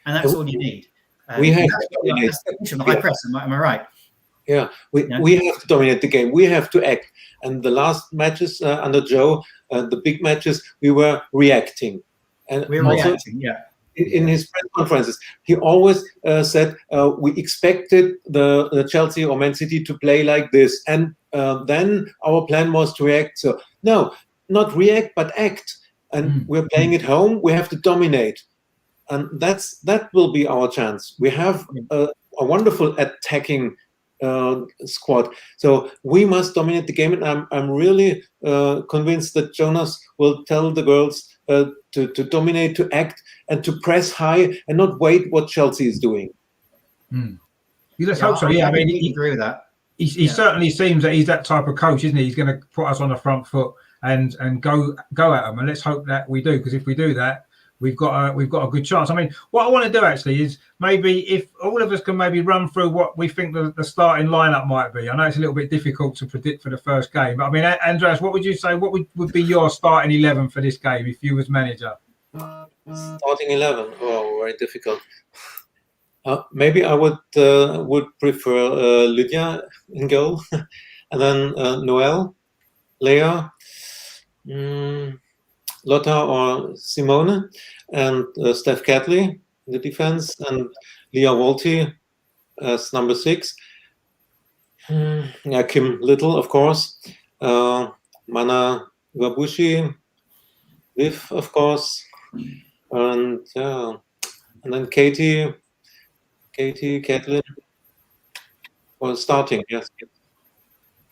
[SPEAKER 4] And that's all you need.
[SPEAKER 2] We have
[SPEAKER 4] the high press, am I right?
[SPEAKER 2] Yeah, we have to dominate the game. We have to act. And the last matches under Joe, the big matches, we were reacting. And
[SPEAKER 4] We're
[SPEAKER 2] also,
[SPEAKER 4] reacting, yeah.
[SPEAKER 2] in his press conferences, he always said we expected the Chelsea or Man City to play like this, and then our plan was to react. So no, not react but act. And we're playing at home. We have to dominate, and that will be our chance. We have a wonderful attacking squad, so we must dominate the game. And I'm really convinced that Jonas will tell the girls to dominate, to act, and to press high, and not wait what Chelsea is doing.
[SPEAKER 1] Let's hope so. Yeah, I mean,
[SPEAKER 4] he agree with that.
[SPEAKER 1] He certainly seems that he's that type of coach, isn't he? He's going to put us on the front foot and go at them, and let's hope that we do, because if we do that, we've got a good chance. I mean, what I want to do actually is maybe if all of us can maybe run through what we think the starting lineup might be. I know it's a little bit difficult to predict for the first game, but I mean, Andreas, what would you say? What would be your starting 11 for this game if you was manager?
[SPEAKER 2] Starting 11, oh, very difficult. Maybe I would prefer Lydia in goal, and then Noelle, Leah, Lotta or Simone, and Steph Catley in the defense, and Leah Walty as number 6. Kim Little, of course, Mana Iwabushi, Viv, of course, and then Katie, Caitlin, well, starting, yes.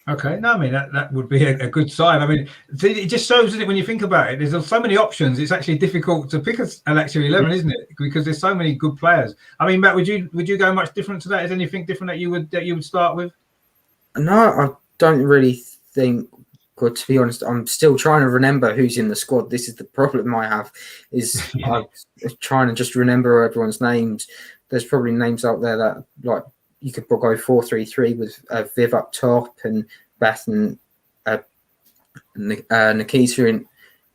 [SPEAKER 1] Okay, no, I mean that would be a good sign. I mean, it just shows, isn't it, when you think about it, there's so many options. It's actually difficult to pick an actual 11, isn't it? Because there's so many good players. I mean, Matt, would you go much different to that? Is there anything different that you would start with?
[SPEAKER 3] No, I don't really think. God, to be honest, I'm still trying to remember who's in the squad. This is the problem I have. I'm trying to just remember everyone's names. There's probably names out there that like. You could go 4-3-3 with Viv up top and Beth and Nikita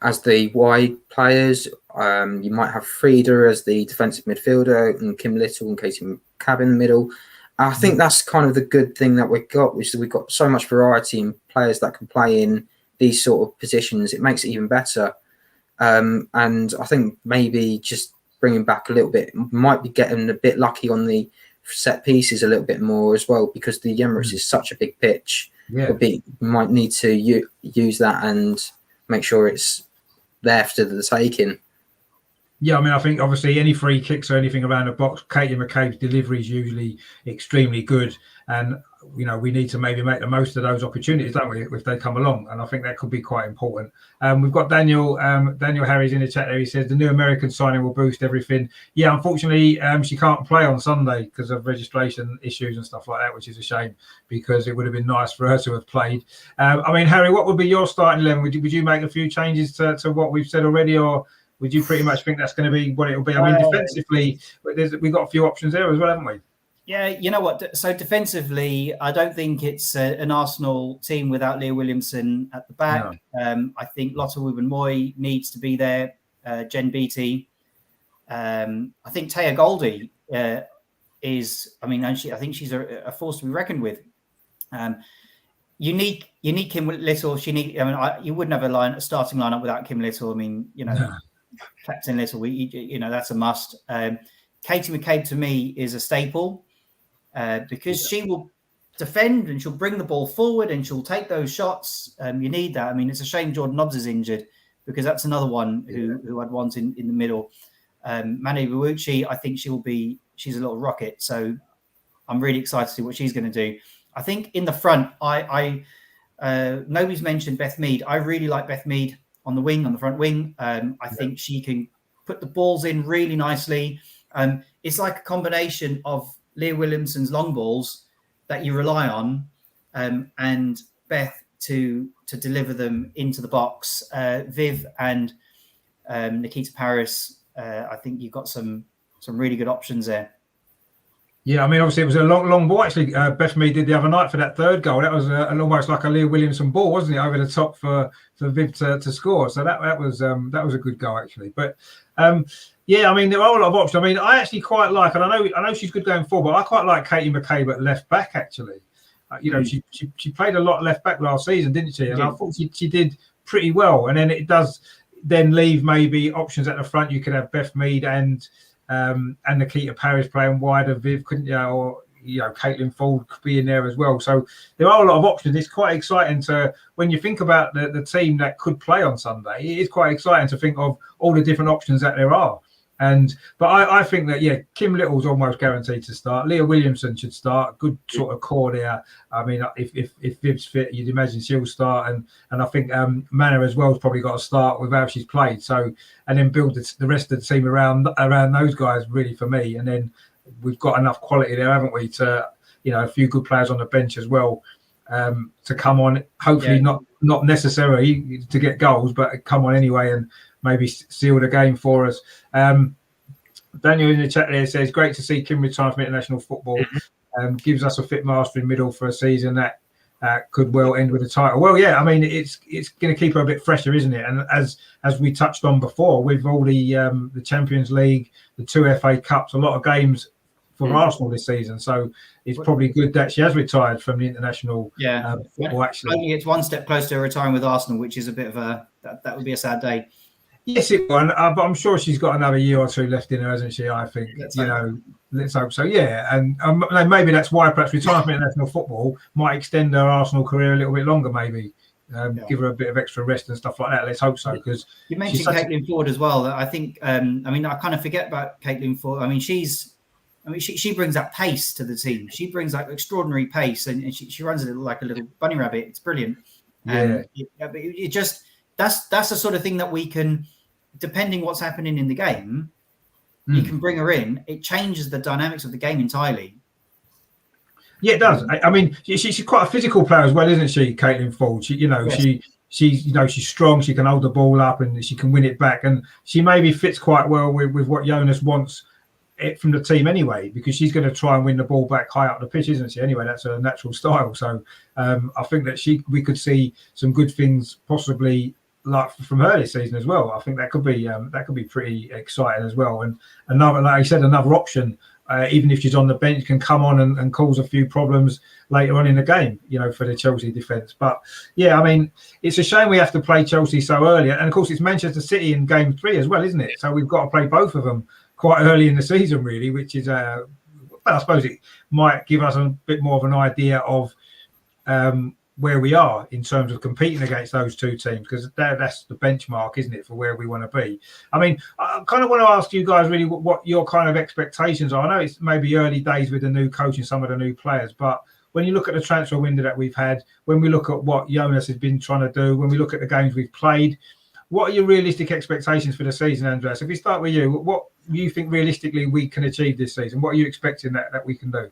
[SPEAKER 3] as the wide players. You might have Frida as the defensive midfielder and Kim Little and Katie McCabe in the middle. I think that's kind of the good thing that we've got, which is we've got so much variety in players that can play in these sort of positions. It makes it even better. And I think maybe just bringing back a little bit, might be getting a bit lucky on the set pieces a little bit more as well, because the Emirates is such a big pitch. We might need to use that and make sure it's there for the taking.
[SPEAKER 1] Yeah, I mean, I think obviously any free kicks or anything around the box, Katie McCabe's delivery is usually extremely good, and we need to maybe make the most of those opportunities, don't we, if they come along? And I think that could be quite important. We've got Daniel Harry's in the chat there. He says the new American signing will boost everything. Yeah, unfortunately, she can't play on Sunday because of registration issues and stuff like that, which is a shame, because it would have been nice for her to have played. I mean, Harry, what would be your starting 11? Would you make a few changes to what we've said already, or would you pretty much think that's going to be what it'll be? I mean, defensively, we've got a few options there as well, haven't we?
[SPEAKER 4] Yeah, you know what? So defensively, I don't think it's an Arsenal team without Leah Williamson at the back. No. I think Lotta Wubben-Moy needs to be there. Jen Beattie. I think Taya Goldie is. I mean, actually, I think she's a force to be reckoned with. You need Kim Little. You wouldn't have a starting lineup without Kim Little. I mean, Captain Little. That's a must. Katie McCabe to me is a staple. Because she will defend and she'll bring the ball forward and she'll take those shots. You need that. I mean, it's a shame Jordan Nobbs is injured, because that's another one who I'd want in the middle. Manu Iwabuchi, I think she's a little rocket. So I'm really excited to see what she's going to do. I think in the front, nobody's mentioned Beth Mead. I really like Beth Mead on the front wing. I think she can put the balls in really nicely. It's like a combination of Leah Williamson's long balls that you rely on, and Beth to deliver them into the box. Viv and Nikita Paris, I think you've got some really good options there. Yeah,
[SPEAKER 1] I mean, obviously it was a long ball. Actually, Beth Mead did the other night for that third goal. That was almost like a Leah Williamson ball, wasn't it, over the top for Viv to score? So that was a good goal actually. But yeah, I mean, there are a lot of options. I mean, I actually quite like, and I know she's good going forward, but I quite like Katie McCabe at left back actually. She played a lot left back last season, didn't she? And I thought she did pretty well. And then it does then leave maybe options at the front. You could have Beth Mead and Nikita Paris playing wider, Viv, couldn't you? Or Caitlin Ford could be in there as well. So there are a lot of options. It's quite exciting to, when you think about the team that could play on Sunday, it is quite exciting to think of all the different options that there are. But I think that, Kim Little's almost guaranteed to start. Leah Williamson should start. Good sort of core there. I mean, if Viv's fit, you'd imagine she'll start. And I think Manna as well has probably got to start with how she's played. So, and then build the rest of the team around those guys, really, for me. And then we've got enough quality there, haven't we, to, a few good players on the bench as well, to come on. Hopefully not necessarily to get goals, but come on anyway and maybe seal the game for us. Daniel in the chat there says, great to see Kim retire from international football. Gives us a fit master in middle for a season that could well end with a title. Well, yeah, I mean, it's going to keep her a bit fresher, isn't it? And as we touched on before, with all the Champions League, the 2 FA Cups, a lot of games for Arsenal this season. So it's probably good that she has retired from the international football, actually.
[SPEAKER 4] I think it's one step closer to retiring with Arsenal, which is a bit of that would be a sad day.
[SPEAKER 1] Yes, it will. But I'm sure she's got another year or two left in her, hasn't she? I think, let's hope so. Yeah. And maybe that's why perhaps retiring from international football might extend her Arsenal career a little bit longer, maybe. Give her a bit of extra rest and stuff like that. Let's hope so. Because
[SPEAKER 4] you mentioned Caitlin Ford as well. I think, I kind of forget about Caitlin Ford. She brings that pace to the team. She brings like extraordinary pace, and she runs like a little bunny rabbit. It's brilliant. It just that's the sort of thing that we can, depending what's happening in the game, you can bring her in. It changes the dynamics of the game entirely.
[SPEAKER 1] Yeah, it does. I mean, she's quite a physical player as well, isn't she, Caitlin Ford? She's strong. She can hold the ball up and she can win it back, and she maybe fits quite well with what Jonas wants it from the team anyway, because she's going to try and win the ball back high up the pitch, isn't she? Anyway, that's her natural style. So I think that we could see some good things possibly like from her this season as well. I think that could be pretty exciting as well. And another, like I said, another option, even if she's on the bench, can come on and cause a few problems later on in the game, for the Chelsea defence. But yeah, I mean, it's a shame we have to play Chelsea so early. And of course, it's Manchester City in game 3 as well, isn't it? So we've got to play both of them quite early in the season, really, which is, I suppose it might give us a bit more of an idea of where we are in terms of competing against those two teams, because that's the benchmark, isn't it, for where we want to be. I mean, I kind of want to ask you guys really what your kind of expectations are. I know it's maybe early days with the new coach and some of the new players, but when you look at the transfer window that we've had, when we look at what Jonas has been trying to do, when we look at the games we've played, what are your realistic expectations for the season, Andreas? If we start with you, what do you think realistically we can achieve this season? What are you expecting that we can do?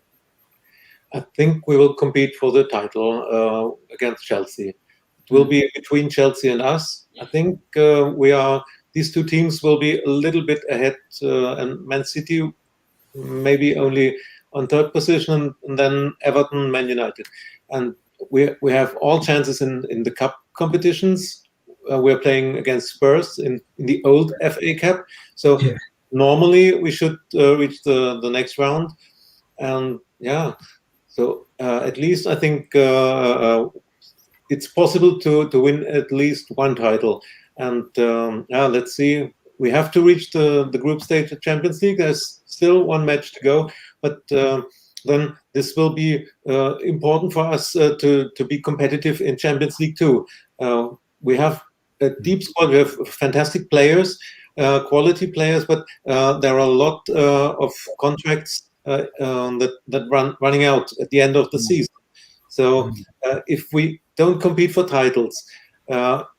[SPEAKER 2] I think we will compete for the title against Chelsea. It will be between Chelsea and us. I think these two teams will be a little bit ahead, and Man City maybe only on 3rd position, and then Everton, Man United. And we have all chances in the cup competitions. We're playing against Spurs in the old FA Cup. So normally we should reach the next round. And so at least I think it's possible to win at least one title. And let's see. We have to reach the group stage of Champions League. There's still one match to go. But then this will be important for us to be competitive in Champions League too. We have a deep squad. We have fantastic players, quality players, but there are a lot of contracts that running out at the end of the season. So if we don't compete for titles,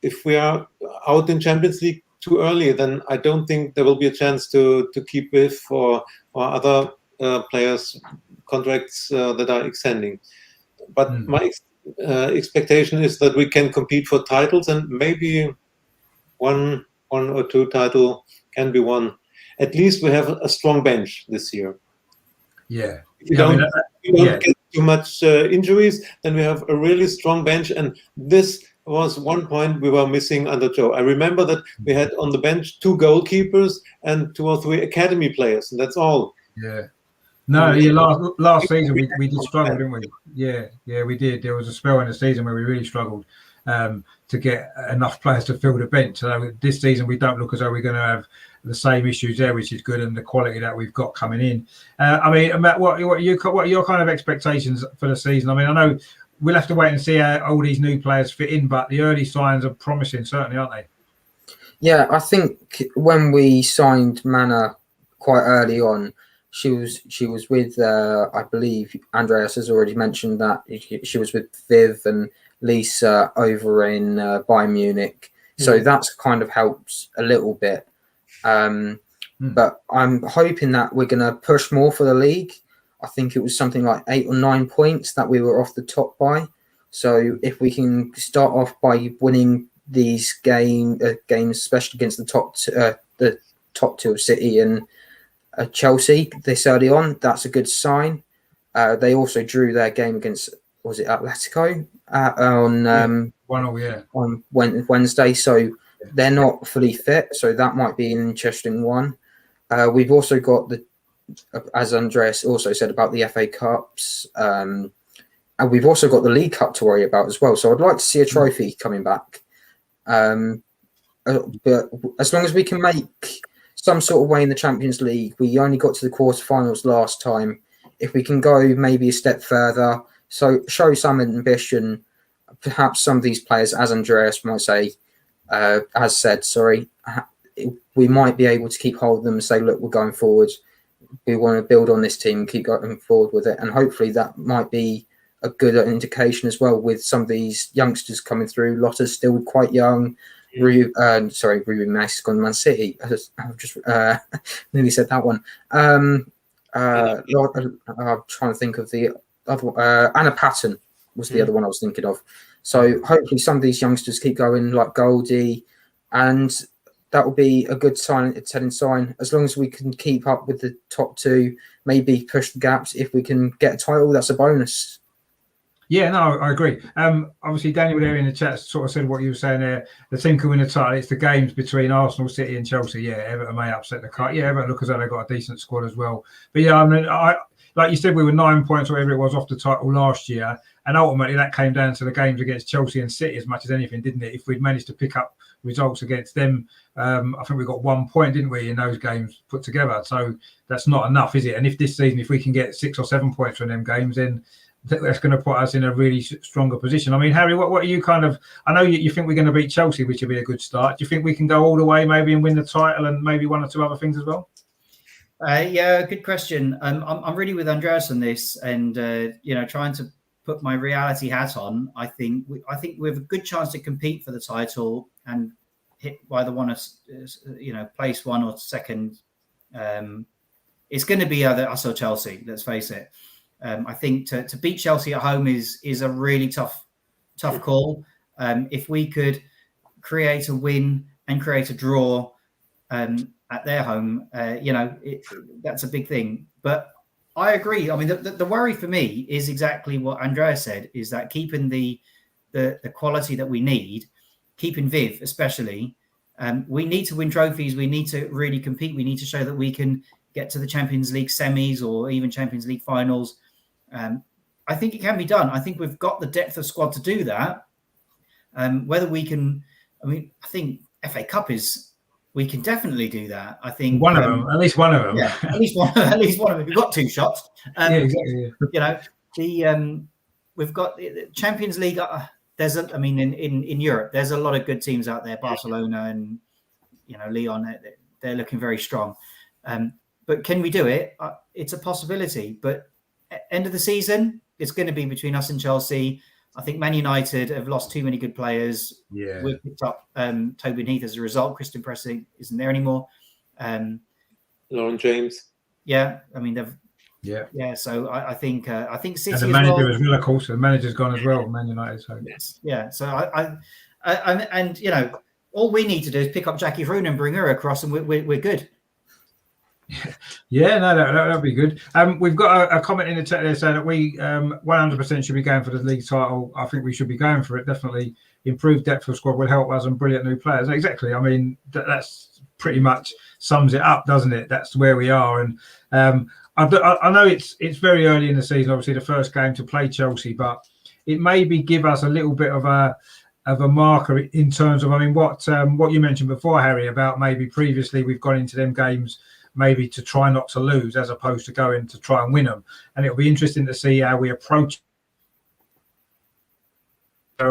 [SPEAKER 2] if we are out in Champions League too early, then I don't think there will be a chance to keep with or other players' contracts that are extending. But my expectation is that we can compete for titles, and maybe one or two title can be won. At least we have a strong bench this year.
[SPEAKER 1] Yeah.
[SPEAKER 2] If we don't get too much injuries, then we have a really strong bench. And this was one point we were missing under Joe. I remember that we had on the bench 2 goalkeepers and 2 or 3 academy players, and that's all.
[SPEAKER 1] Yeah. No, last season we did struggle, didn't we? Yeah, we did. There was a spell in the season where we really struggled. to get enough players to fill the bench. So this season we don't look as though we're going to have the same issues there, which is good, and the quality that we've got coming in. I mean, Matt, what are your kind of expectations for the season? I mean, I know we'll have to wait and see how all these new players fit in, but the early signs are promising, certainly, aren't they?
[SPEAKER 3] Yeah, I think when we signed Mana quite early on, she was with I believe Andreas has already mentioned that she was with Viv and Lisa over in Bayern Munich, so that's kind of helped a little bit. But I'm hoping that we're going to push more for the league. I think it was something like 8 or 9 points that we were off the top by. So if we can start off by winning these games, especially against the top two of City and Chelsea this early on, that's a good sign. They also drew their game against, was it Atletico on Wednesday, so they're not fully fit, so that might be an interesting one. We've also got as Andreas also said about the FA Cups, and we've also got the League Cup to worry about as well, so I'd like to see a trophy coming back. But as long as we can make some sort of way in the Champions League, we only got to the quarterfinals last time. If we can go maybe a step further, so show some ambition, perhaps some of these players, as Andreas might say, we might be able to keep hold of them and say, look, we're going forward. We want to build on this team, keep going forward with it. And hopefully that might be a good indication as well with some of these youngsters coming through. Lotta's still quite young. Ruben Mace has gone to Man City. I've just nearly said that one. I'm trying to think of the other one. Anna Patton was the other one I was thinking of. So hopefully some of these youngsters keep going, like Goldie, and that will be a good telling sign. As long as we can keep up with the top two, maybe push the gaps. If we can get a title, that's a bonus.
[SPEAKER 1] Yeah, no, I agree. Obviously, Daniel there in the chat sort of said what you were saying there. The team can win the title. It's the games between Arsenal, City and Chelsea. Yeah, Everton may upset the cart. Yeah, Everton look as though they've got a decent squad as well. But yeah, I mean, like you said, we were 9 points, whatever it was, off the title last year. And ultimately, that came down to the games against Chelsea and City as much as anything, didn't it? If we'd managed to pick up results against them, I think we got 1 point, didn't we, in those games put together? So that's not enough, is it? And if this season, if we can get 6 or 7 points from them games, then that's going to put us in a really stronger position. I mean, Harry, what are you kind of? I know you think we're going to beat Chelsea, which would be a good start. Do you think we can go all the way, maybe, and win the title, and maybe 1 or 2 other things as well?
[SPEAKER 4] Yeah, good question. I'm really with Andreas on this, and trying to put my reality hat on. I think we have a good chance to compete for the title and hit either one of place 1 or 2nd. It's going to be either us or Chelsea. Let's face it. I think to beat Chelsea at home is a really tough call. If we could create a win and create a draw at their home, that's a big thing. But I agree. I mean, the worry for me is exactly what Andreas said: is that keeping the quality that we need, keeping Viv especially. We need to win trophies. We need to really compete. We need to show that we can get to the Champions League semis or even Champions League finals. I think it can be done. I think we've got the depth of squad to do that. Whether we can, I think FA Cup we can definitely do that. I think
[SPEAKER 1] one of them, at least one of them.
[SPEAKER 4] Yeah, at least one of them. We've got 2 shots.
[SPEAKER 1] Yeah, exactly.
[SPEAKER 4] We've got the Champions League. In Europe, there's a lot of good teams out there. Barcelona and Lyon, they're looking very strong. But can we do it? It's a possibility. But end of the season, it's going to be between us and Chelsea. I think Man United have lost too many good players.
[SPEAKER 1] Yeah,
[SPEAKER 4] we've picked up Toby and Heath as a result. Christian Pressing isn't there anymore.
[SPEAKER 2] Lauren James.
[SPEAKER 4] Yeah, I mean they've.
[SPEAKER 1] Yeah.
[SPEAKER 4] So I think City.
[SPEAKER 1] And the manager as well, of course. The manager's gone as well, Man United. So
[SPEAKER 4] yes, yeah. So I all we need to do is pick up Jackie Froon and bring her across, and we're good.
[SPEAKER 1] Yeah, no, that'd be good. We've got a comment in the chat there saying that we 100% should be going for the league title. I think we should be going for it. Definitely, improved depth of squad will help us and brilliant new players. Exactly. I mean, that's pretty much sums it up, doesn't it? That's where we are. And I know it's very early in the season. Obviously, the first game to play Chelsea, but it maybe give us a little bit of of a marker in terms of, I mean, what you mentioned before, Harry, about maybe previously we've gone into them games maybe to try not to lose as opposed to going to try and win them. And it'll be interesting to see how we approach a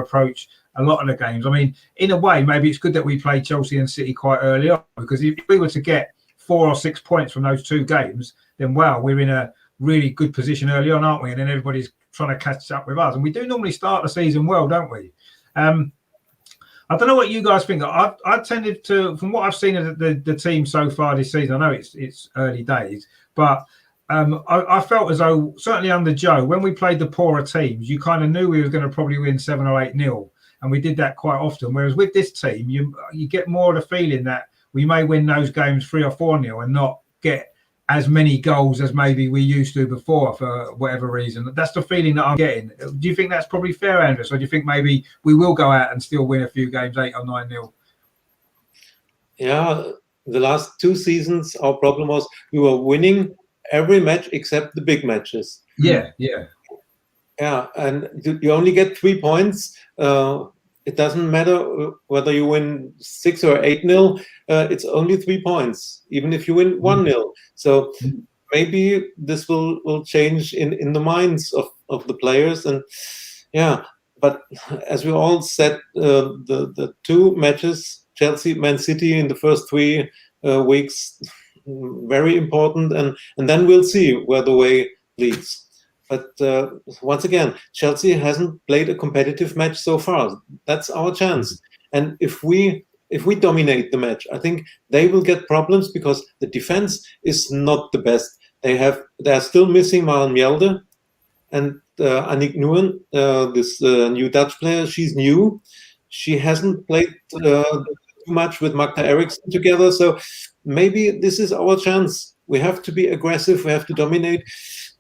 [SPEAKER 1] lot of the games. I mean, in a way, maybe it's good that we played Chelsea and City quite early on, because if we were to get 4 or 6 points from those 2 games, then wow, we're in a really good position early on, aren't we? And then everybody's trying to catch up with us. And we do normally start the season well, don't we? I don't know what you guys think. I tended to, from what I've seen of the team so far this season, I know it's early days, but I felt as though, certainly under Joe, when we played the poorer teams, you kind of knew we were going to probably win 7 or 8-0, and we did that quite often. Whereas with this team, you get more of the feeling that we may win those games 3 or 4-0 and not get as many goals as maybe we used to before for whatever reason. That's the feeling that I'm getting. Do you think that's probably fair, Andres, or do you think maybe we will go out and still win a few games 8 or 9-0?
[SPEAKER 2] Yeah, the last 2 seasons, our problem was we were winning every match except the big matches.
[SPEAKER 1] Yeah, and you only get 3 points. It doesn't matter whether you win 6 or 8-0. It's only 3 points, even if you win 1-0. So maybe this will change in the minds of the players. And yeah, but as we all said, the 2 matches, Chelsea, Man City, in the first 3 weeks, very important. And then we'll see where the way leads. But once again, Chelsea hasn't played a competitive match so far. That's our chance. And if we dominate the match, I think they will get problems because the defense is not the best. They're still missing Maren Mjelde and Annick Nguyen, this new Dutch player. She's new. She hasn't played too much with Magda Eriksson together. So maybe this is our chance. We have to be aggressive. We have to dominate.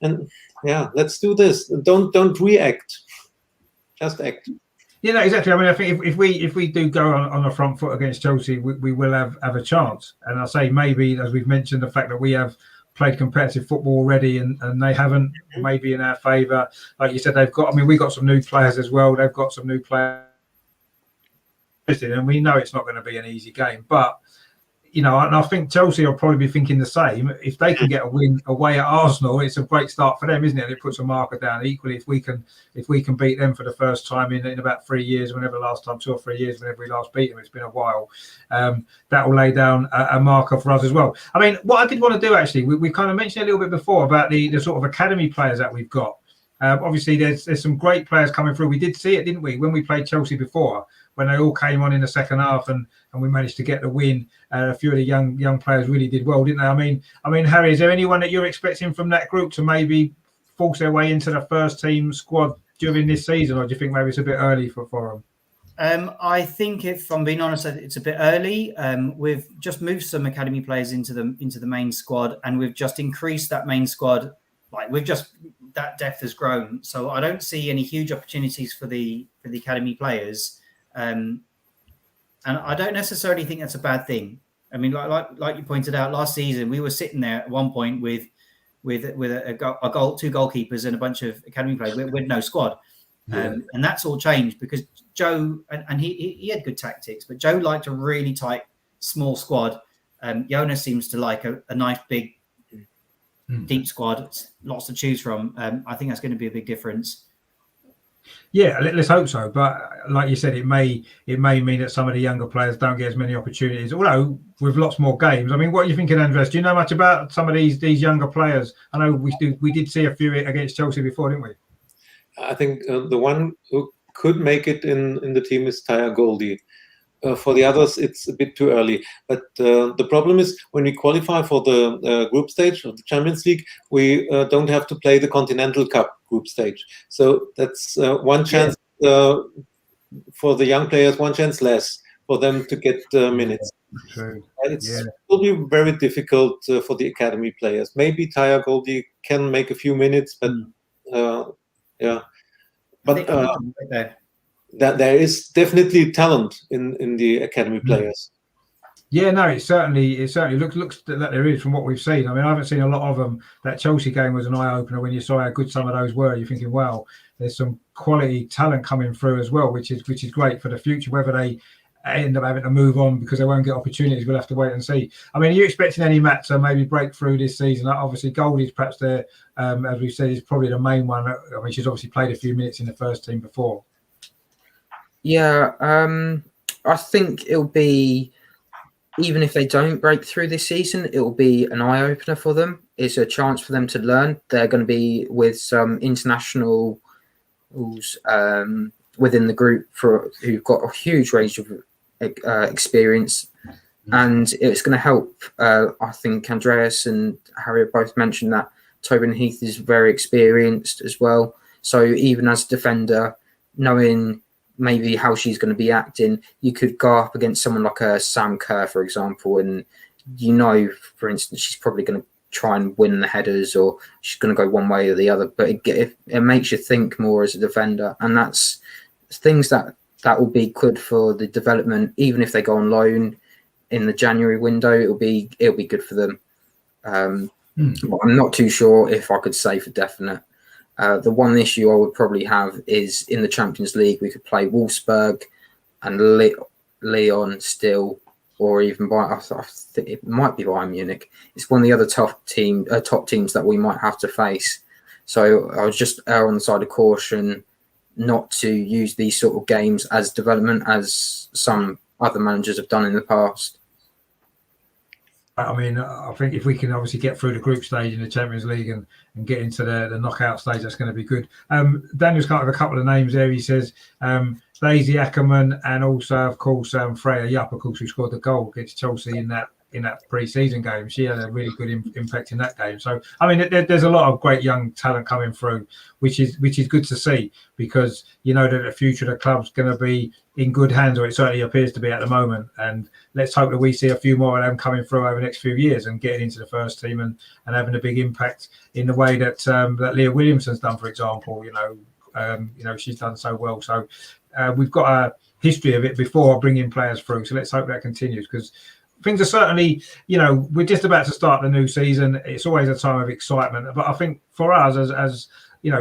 [SPEAKER 1] And yeah, let's do this. Don't react. Just act. Yeah, no, exactly. I mean, I think if we do go on the front foot against Chelsea, we will have a chance. And I say maybe, as we've mentioned, the fact that we have played competitive football already and they haven't, maybe in our favour. Like you said, we've got some new players as well. They've got some new players. And we know it's not going to be an easy game. But, you know, and I think Chelsea will probably be thinking the same. If they can get a win away at Arsenal, it's a great start for them, isn't it? It puts a marker down. Equally, if we can beat them for the first time in about 3 years, whenever last time, 2 or 3 years, whenever we last beat them, it's been a while. That will lay down a marker for us as well. I mean, what I did want to do, actually, we kind of mentioned a little bit before about the sort of academy players that we've got. Obviously, there's some great players coming through. We did see it, didn't we, when we played Chelsea before, when they all came on in the second half and we managed to get the win. A few of the young players really did well, didn't they? I mean, Harry, is there anyone that you're expecting from that group to maybe force their way into the first team squad during this season, or do you think maybe it's a bit early for them?
[SPEAKER 4] I think, if I'm being honest, it's a bit early. We've just moved some academy players into the main squad, and we've just increased that main squad. That depth has grown, so I don't see any huge opportunities for the academy players. And I don't necessarily think that's a bad thing. I mean, like you pointed out, last season we were sitting there at one point with a goal, 2 goalkeepers and a bunch of academy players with no squad. And that's all changed because Joe and he had good tactics, but Joe liked a really tight, small squad. Jonas seems to like a nice big, deep squad, lots to choose from. I think that's going to be a big difference.
[SPEAKER 1] Yeah, let's hope so. But like you said, it may mean that some of the younger players don't get as many opportunities. Although with lots more games, I mean, what are you thinking, Andres? Do you know much about some of these younger players? I know we did see a few against Chelsea before, didn't we?
[SPEAKER 2] I think the one who could make it in the team is Taya Goldie. For the others, it's a bit too early. But the problem is when we qualify for the group stage of the Champions League, we don't have to play the Continental Cup group stage. So that's one chance for the young players, one chance less for them to get minutes.
[SPEAKER 1] True.
[SPEAKER 2] It will be very difficult for the academy players. Maybe Taya Goldie can make a few minutes, but that there is definitely talent in the academy players.
[SPEAKER 1] Yeah, no, it certainly looks that there is from what we've seen. I mean, I haven't seen a lot of them. That Chelsea game was an eye opener when you saw how good some of those were. You're thinking, wow, there's some quality talent coming through as well, which is great for the future. Whether they end up having to move on because they won't get opportunities, we'll have to wait and see. I mean, are you expecting any Matt to maybe break through this season? Obviously, Goldie's perhaps there, as we've said, is probably the main one. I mean, she's obviously played a few minutes in the first team before.
[SPEAKER 3] Yeah, I think it'll be, even if they don't break through this season, it will be an eye opener for them. It's a chance for them to learn. They're going to be with some internationals within the group who've got a huge range of experience, and it's going to help. I think Andreas and Harry have both mentioned that Tobin Heath is very experienced as well. So even as a defender, knowing maybe how she's going to be acting, you could go up against someone like a Sam Kerr, for example, and for instance, she's probably going to try and win the headers, or she's going to go one way or the other. But it makes you think more as a defender, and that's things that will be good for the development. Even if they go on loan in the January window, it'll be good for them. I'm not too sure if I could say for definite. The one issue I would probably have is in the Champions League, we could play Wolfsburg and Lyon still, or even I think it might be Bayern Munich. It's one of the other top teams that we might have to face. So I was just err on the side of caution not to use these sort of games as development, as some other managers have done in the past.
[SPEAKER 1] I mean, I think if we can obviously get through the group stage in the Champions League and get into the knockout stage, that's going to be good. Daniel's come up with a couple of names there. He says Daisy Ackerman and also, of course, Freya Yupp, of course, who scored the goal against Chelsea in that pre-season game. She had a really good impact in that game. So, I mean, there's a lot of great young talent coming through, which is good to see, because you know that the future of the club's going to be in good hands, or it certainly appears to be at the moment. And let's hope that we see a few more of them coming through over the next few years and getting into the first team and having a big impact in the way that that Leah Williamson's done, for example. She's done so well. So we've got a history of it before bringing players through. So let's hope that continues, because things are certainly, we're just about to start the new season. It's always a time of excitement. But I think for us, as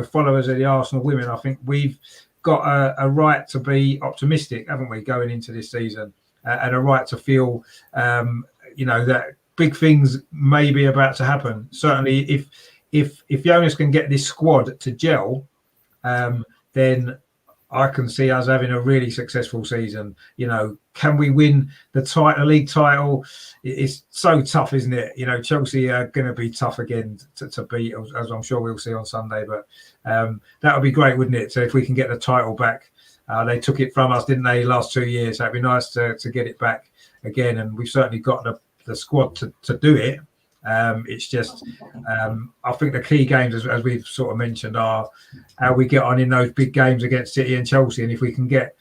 [SPEAKER 1] followers of the Arsenal women, I think we've got a right to be optimistic, haven't we, going into this season, and a right to feel, that big things may be about to happen. Certainly, if Jonas can get this squad to gel, then I can see us having a really successful season. Can we win the league title? It's so tough, isn't it? Chelsea are going to be tough again to beat, as I'm sure we'll see on Sunday. But that would be great, wouldn't it? So if we can get the title back, they took it from us, didn't they, last 2 years? So it'd be nice to get it back again. And we've certainly got the squad to do it. It's just, I think the key games, as we've sort of mentioned, are how we get on in those big games against City and Chelsea. And if we can get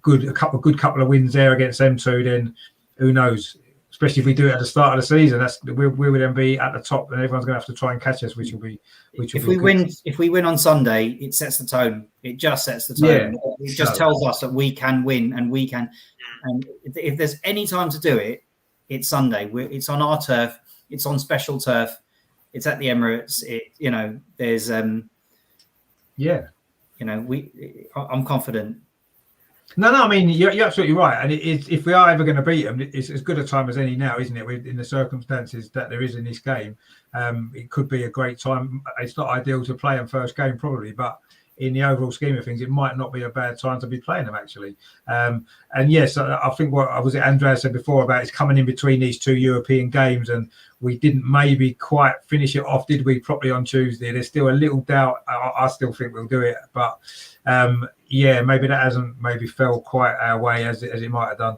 [SPEAKER 1] a couple of wins there against them two, then who knows? Especially if we do it at the start of the season, we would then be at the top, and everyone's going to have to try and catch us, which will be. If
[SPEAKER 4] we win on Sunday, it sets the tone. It just sets the tone. Yeah, it just tells us that we can win, and we can. And if there's any time to do it, it's Sunday. It's on our turf. It's on special turf. It's at the Emirates. There's I'm confident. No, I mean, you're absolutely right. And if we are ever going to beat them, it's as good a time as any now, isn't it? In the circumstances that there is in this game, it could be a great time. It's not ideal to play them first game, probably, but in the overall scheme of things, it might not be a bad time to be playing them, actually. And yes, I think what was it Andrea said before about it's coming in between these two European games, and we didn't maybe quite finish it off, did we, properly on Tuesday? There's still a little doubt. I still think we'll do it, but maybe that hasn't fell quite our way as it might have done.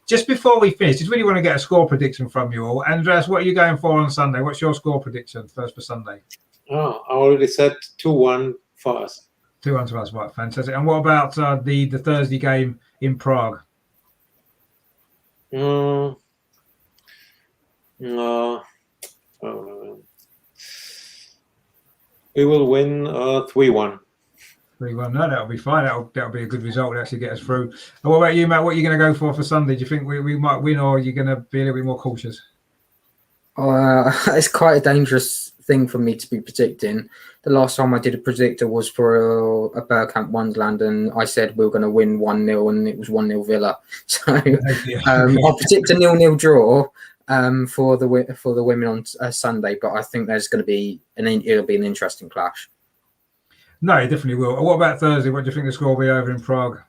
[SPEAKER 4] Just before we finish, just really want to get a score prediction from you all. Andreas, what are you going for on Sunday? What's your score prediction first for Sunday?
[SPEAKER 2] Oh, I already said 2-1 for us.
[SPEAKER 1] 2-1 to us, right? Fantastic. And what about the Thursday game in Prague?
[SPEAKER 2] No. We will win 3-1.
[SPEAKER 1] 3-1. No, that'll be fine. That'll be a good result to actually get us through. And what about you, Matt? What are you going to go for Sunday? Do you think we might win, or are you going to be a little bit more cautious?
[SPEAKER 3] It's quite a dangerous thing for me to be predicting. The last time I did a predictor was for a Bergkamp Wonderland, and I said we were going to win 1-0, and it was 1-0 Villa. So I'll predict a 0-0 draw for the women on Sunday, but I think there's going to be it'll be an interesting clash. No,
[SPEAKER 1] it definitely will. What about Thursday? What do you think the score will be over in Prague?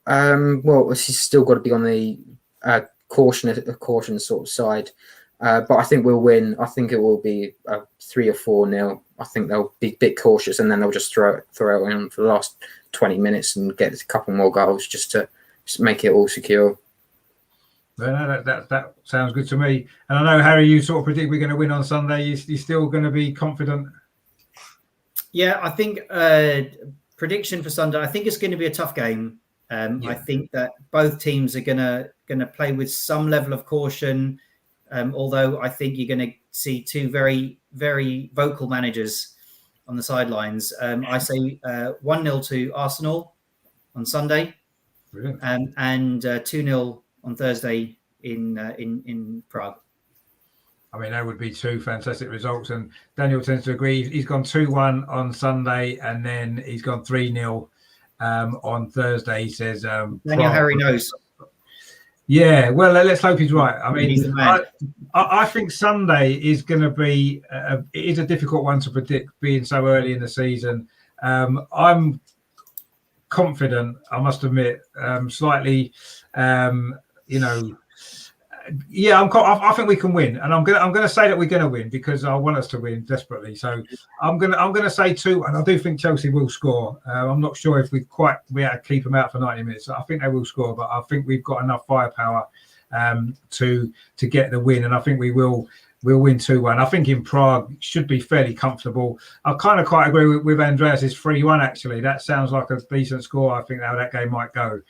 [SPEAKER 3] Well, she's still got to be on the caution sort of side. But I think we'll win. I think it will be 3 or 4-0. I think they'll be a bit cautious, and then they'll just throw it in for the last 20 minutes and get a couple more goals just to make it all secure.
[SPEAKER 1] No, that sounds good to me. And I know, Harry, you sort of predict we're going to win on Sunday. You're still going to be confident?
[SPEAKER 4] Yeah, I think prediction for Sunday. I think it's going to be a tough game. I think that both teams are going to play with some level of caution. Although I think you're going to see two very, very vocal managers on the sidelines. I say 1-0 to Arsenal on Sunday, and 2-0 on Thursday in Prague.
[SPEAKER 1] I mean, that would be two fantastic results. And Daniel tends to agree. He's gone 2-1 on Sunday, and then he's gone 3-0 on Thursday. He says
[SPEAKER 4] Daniel Harry knows.
[SPEAKER 1] Yeah, well, let's hope he's right. I mean, I think Sunday is going to be it is a difficult one to predict, being so early in the season. I'm confident, I must admit, slightly, I think we can win, and I'm gonna say that we're gonna win because I want us to win desperately. So I'm gonna say 2, and I do think Chelsea will score. I'm not sure if we have to keep them out for 90 minutes. I think they will score, but I think we've got enough firepower to get the win, and I think we'll win 2-1. I think in Prague should be fairly comfortable. I kind of quite agree with Andreas. It's 3-1 actually. That sounds like a decent score. I think how that game might go.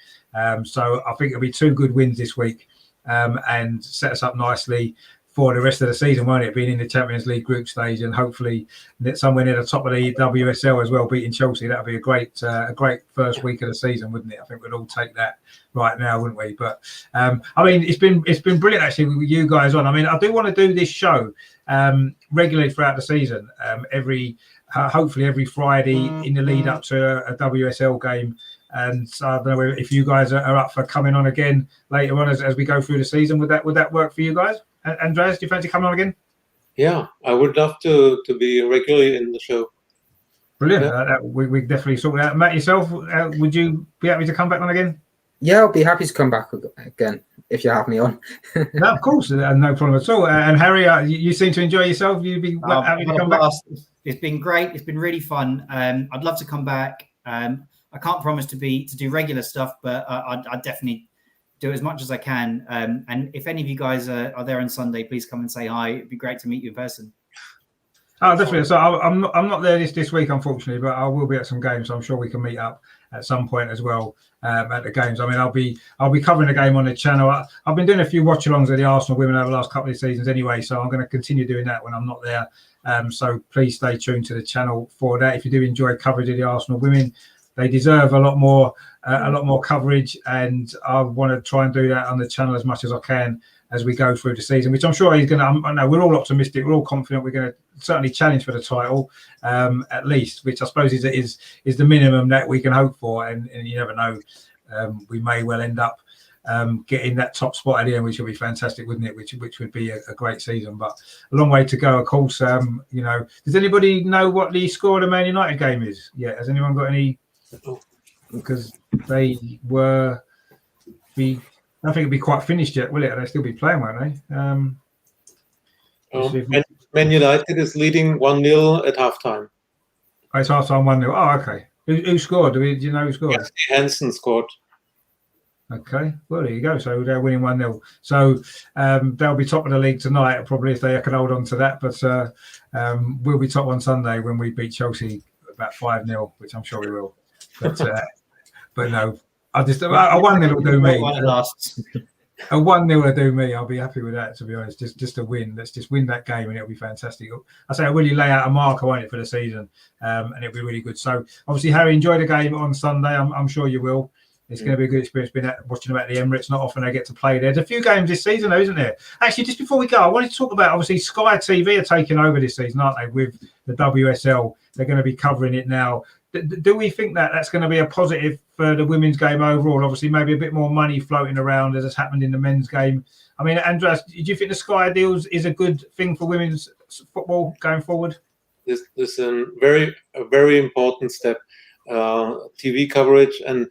[SPEAKER 1] So I think it'll be 2 good wins this week. And set us up nicely for the rest of the season, won't it? Being in the Champions League group stage and hopefully somewhere near the top of the WSL as well, beating Chelsea. That would be a great first week of the season, wouldn't it? I think we'd all take that right now, wouldn't we? But I mean, it's been brilliant actually with you guys on. I mean, I do want to do this show regularly throughout the season, hopefully every Friday in the lead up to a WSL game. And so I don't know if you guys are up for coming on again later on as we go through the season. Would that work for you guys? Andreas, do you fancy coming on again?
[SPEAKER 2] Yeah, I would love to be regularly in the show.
[SPEAKER 1] Brilliant. Yeah. We definitely sort that out. Matt, yourself, would you be happy to come back on again?
[SPEAKER 3] Yeah, I'll be happy to come back again if you have me on.
[SPEAKER 1] No, of course, no problem at all. And Harry, you seem to enjoy yourself. You'd be happy to come back?
[SPEAKER 4] It's been great. It's been really fun. I'd love to come back. I can't promise to do regular stuff, but I'd definitely do as much as I can. And if any of you guys are there on Sunday, please come and say hi. It'd be great to meet you in person.
[SPEAKER 1] Oh, definitely. So I'm not there this week, unfortunately, but I will be at some games. So I'm sure we can meet up at some point as well at the games. I mean, I'll be covering the game on the channel. I've been doing a few watch-alongs of the Arsenal women over the last couple of seasons anyway, so I'm going to continue doing that when I'm not there. So please stay tuned to the channel for that. If you do enjoy coverage of the Arsenal women, they deserve a lot more coverage, and I want to try and do that on the channel as much as I can as we go through the season, which I'm sure he's going to. I know we're all optimistic, we're all confident we're going to certainly challenge for the title, at least, which I suppose is the minimum that we can hope for. And you never know, we may well end up getting that top spot at the end, which would be fantastic, wouldn't it? Which would be a great season, but a long way to go, of course. Does anybody know what the score of the Man United game is? Yeah, has anyone got any? Because they I don't think it'll be quite finished yet, will it? They'll still be playing, won't they?
[SPEAKER 2] Man United is leading 1-0 at halftime.
[SPEAKER 1] Oh, it's halftime 1-0. Oh, okay. Who scored? Do you know who scored?
[SPEAKER 2] Yes, Hansen scored.
[SPEAKER 1] Okay, well, there you go. So they're winning 1-0. So they'll be top of the league tonight, probably, if they can hold on to that. But we'll be top on Sunday when we beat Chelsea about 5-0, which I'm sure we will. But no, I 1-0 will do me. A 1-0 will do me. I'll be happy with that, to be honest. Just a win. Let's just win that game and it'll be fantastic. I say I really lay out a marker on it for the season, and it'll be really good. So obviously, Harry, enjoy the game on Sunday. I'm sure you will. It's going to be a good experience watching them at the Emirates. Not often they get to play there. There's a few games this season, though, isn't there? Actually, just before we go, I wanted to talk about, obviously, Sky TV are taking over this season, aren't they, with the WSL? They're going to be covering it now. Do we think that that's going to be a positive for the women's game overall? Obviously, maybe a bit more money floating around as has happened in the men's game. I mean, Andreas, do you think the Sky deals is a good thing for women's football going forward?
[SPEAKER 2] This is a very important step. TV coverage and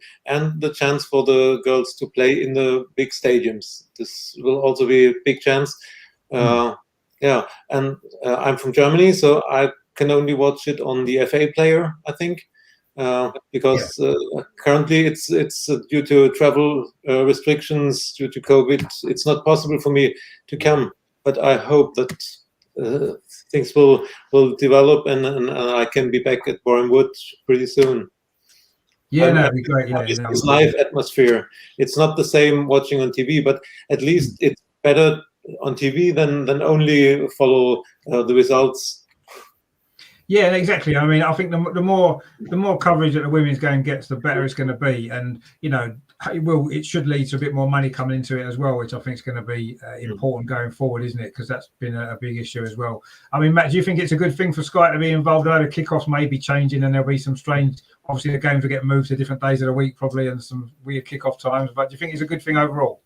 [SPEAKER 2] the chance for the girls to play in the big stadiums. This will also be a big chance. And I'm from Germany, so I can only watch it on the FA player, I think, because currently it's due to travel restrictions due to COVID. It's not possible for me to come, but I hope that things will develop and I can be back at Boreham Wood pretty soon.
[SPEAKER 1] Yeah, that'd be great. Yeah,
[SPEAKER 2] it's live atmosphere. It's not the same watching on TV, but at least it's better on TV than only follow the results.
[SPEAKER 1] Yeah, exactly. I mean, I think the more coverage that the women's game gets, the better it's going to be, and it should lead to a bit more money coming into it as well, which I think is going to be important going forward, isn't it? Because that's been a big issue as well. I mean, Matt, do you think it's a good thing for Sky to be involved? I know the kickoffs may be changing, and there'll be some strange. Obviously, the games will get moved to different days of the week, probably, and some weird kickoff times. But do you think it's a good thing overall?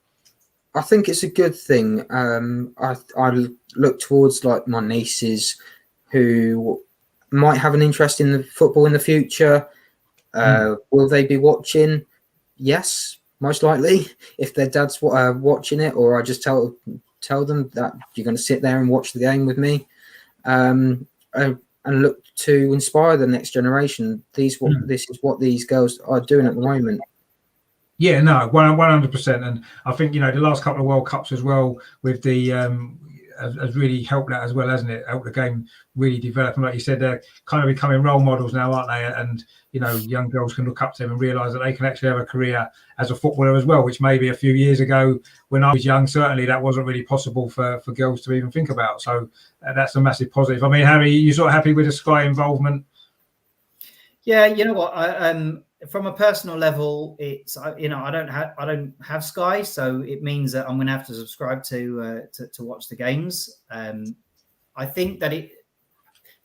[SPEAKER 3] I think it's a good thing. I look towards like my nieces who might have an interest in the football in the future. Will they be watching? Yes, most likely. If their dad's watching it, or I just tell them that you're going to sit there and watch the game with me, and look to inspire the next generation. This is what these girls are doing at the moment.
[SPEAKER 1] Yeah, no, 100%. And I think, the last couple of World Cups as well with the has really helped that as well, hasn't it? Helped the game really develop. And like you said, they're kind of becoming role models now, aren't they? And, young girls can look up to them and realise that they can actually have a career as a footballer as well, which maybe a few years ago when I was young, certainly that wasn't really possible for girls to even think about. So that's a massive positive. I mean, Harry, you sort of happy with the Sky involvement?
[SPEAKER 4] Yeah, you know what? From a personal level, it's I don't have Sky, so it means that I'm going to have to subscribe to watch the games. I think that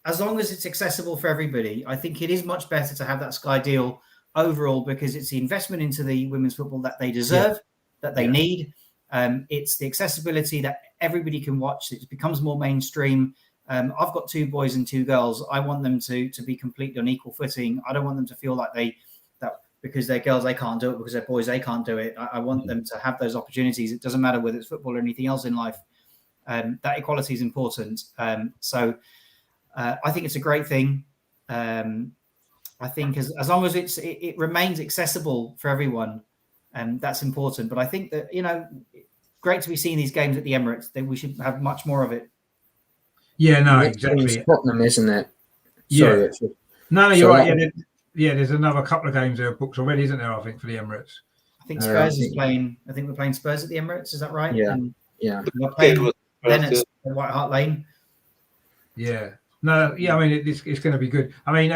[SPEAKER 4] as long as it's accessible for everybody, I think it is much better to have that Sky deal overall, because it's the investment into the women's football that they deserve, that they need. It's the accessibility that everybody can watch. It becomes more mainstream. I've got 2 boys and 2 girls. I want them to be completely on equal footing. I don't want them to feel like that because they're girls, they can't do it, because they're boys, they can't do it. I want them to have those opportunities. It doesn't matter whether it's football or anything else in life. That equality is important. So I think it's a great thing. I think as long as it remains accessible for everyone, that's important. But I think that, great to be seeing these games at the Emirates. That we should have much more of it.
[SPEAKER 1] Yeah, no, exactly.
[SPEAKER 3] Scotland, isn't it?
[SPEAKER 1] Yeah. No, you're right. Yeah, there's another couple of games that are booked already, isn't there? I think for the Emirates.
[SPEAKER 4] I think Spurs is playing. I think we're playing Spurs at the Emirates. Is that right?
[SPEAKER 3] Yeah.
[SPEAKER 4] We're playing then at White Hart Lane.
[SPEAKER 1] Yeah. No. Yeah. I mean, it's going to be good. I mean,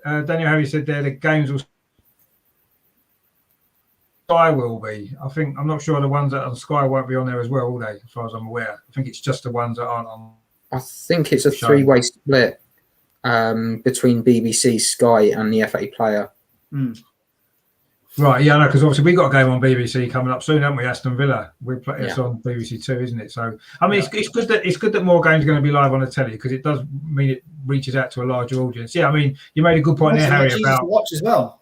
[SPEAKER 1] Daniel Harry said there the games will. Sky will be. I think I'm not sure the ones that are on Sky won't be on there as well, will they? As far as I'm aware, I think it's just the ones that aren't on.
[SPEAKER 3] I think it's a 3-way split between BBC, Sky, and the FA player.
[SPEAKER 1] Right, yeah, no, because obviously we got a game on BBC coming up soon, haven't we? Aston Villa. It's on BBC Two, isn't it? So I mean, it's good that more games are going to be live on the telly, because it does mean it reaches out to a larger audience. Yeah, I mean, you made a good point there, Harry, about
[SPEAKER 4] watch as well.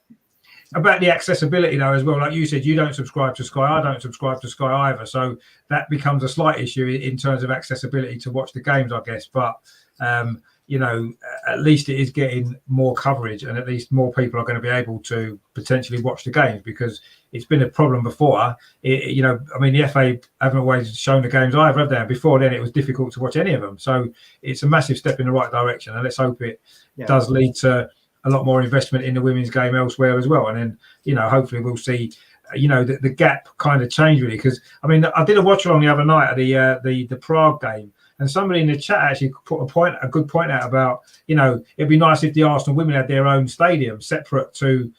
[SPEAKER 1] About the accessibility, though, as well. Like you said, you don't subscribe to Sky. I don't subscribe to Sky either. So that becomes a slight issue in terms of accessibility to watch the games, I guess. But, at least it is getting more coverage, and at least more people are going to be able to potentially watch the games, because it's been a problem before. The FA haven't always shown the games either, have they? Before then, it was difficult to watch any of them. So it's a massive step in the right direction. And let's hope it does lead to a lot more investment in the women's game elsewhere as well. And then, hopefully we'll see the gap kind of changed really. Because I mean, I did a watch along the other night at the Prague game, and somebody in the chat actually put a good point out about, it'd be nice if the Arsenal women had their own stadium separate to,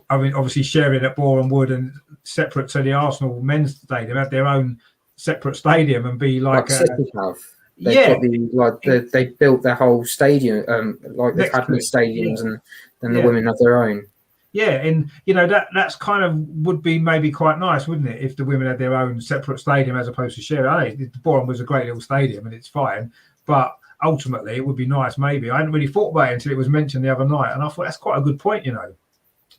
[SPEAKER 1] I mean, obviously sharing at Boreham Wood and separate to the Arsenal men's stadium, have their own separate stadium and be like
[SPEAKER 3] City have. They built their whole stadium, like they've had with stadiums, and then the women have their own.
[SPEAKER 1] Yeah, and that's kind of would be maybe quite nice, wouldn't it, if the women had their own separate stadium as opposed to sharing. I know Boreham was a great little stadium and it's fine, but ultimately it would be nice maybe. I hadn't really thought about it until it was mentioned the other night, and I thought that's quite a good point,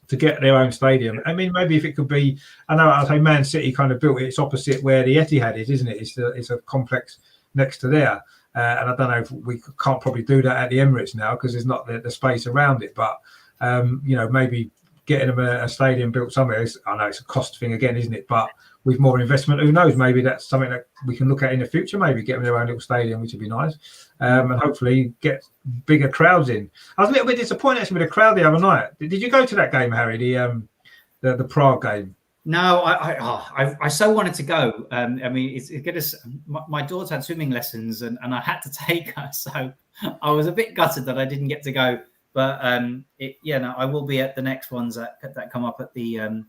[SPEAKER 1] to get their own stadium. I mean, maybe if it could be, I know I say Man City kind of built it, it's opposite where the Etihad is, isn't it? It's a complex next to there. And I don't know if we can't probably do that at the Emirates now because there's not the space around it. But, maybe getting them a stadium built somewhere, I know it's a cost thing again, isn't it? But with more investment, who knows? Maybe that's something that we can look at in the future, maybe get them their own little stadium, which would be nice. And hopefully get bigger crowds in. I was a little bit disappointed actually with the crowd the other night. Did you go to that game, Harry, the Prague game?
[SPEAKER 4] No, I so wanted to go. I mean, it's good as my daughter had swimming lessons and I had to take her, so I was a bit gutted that I didn't get to go. But I will be at the next ones that come up at the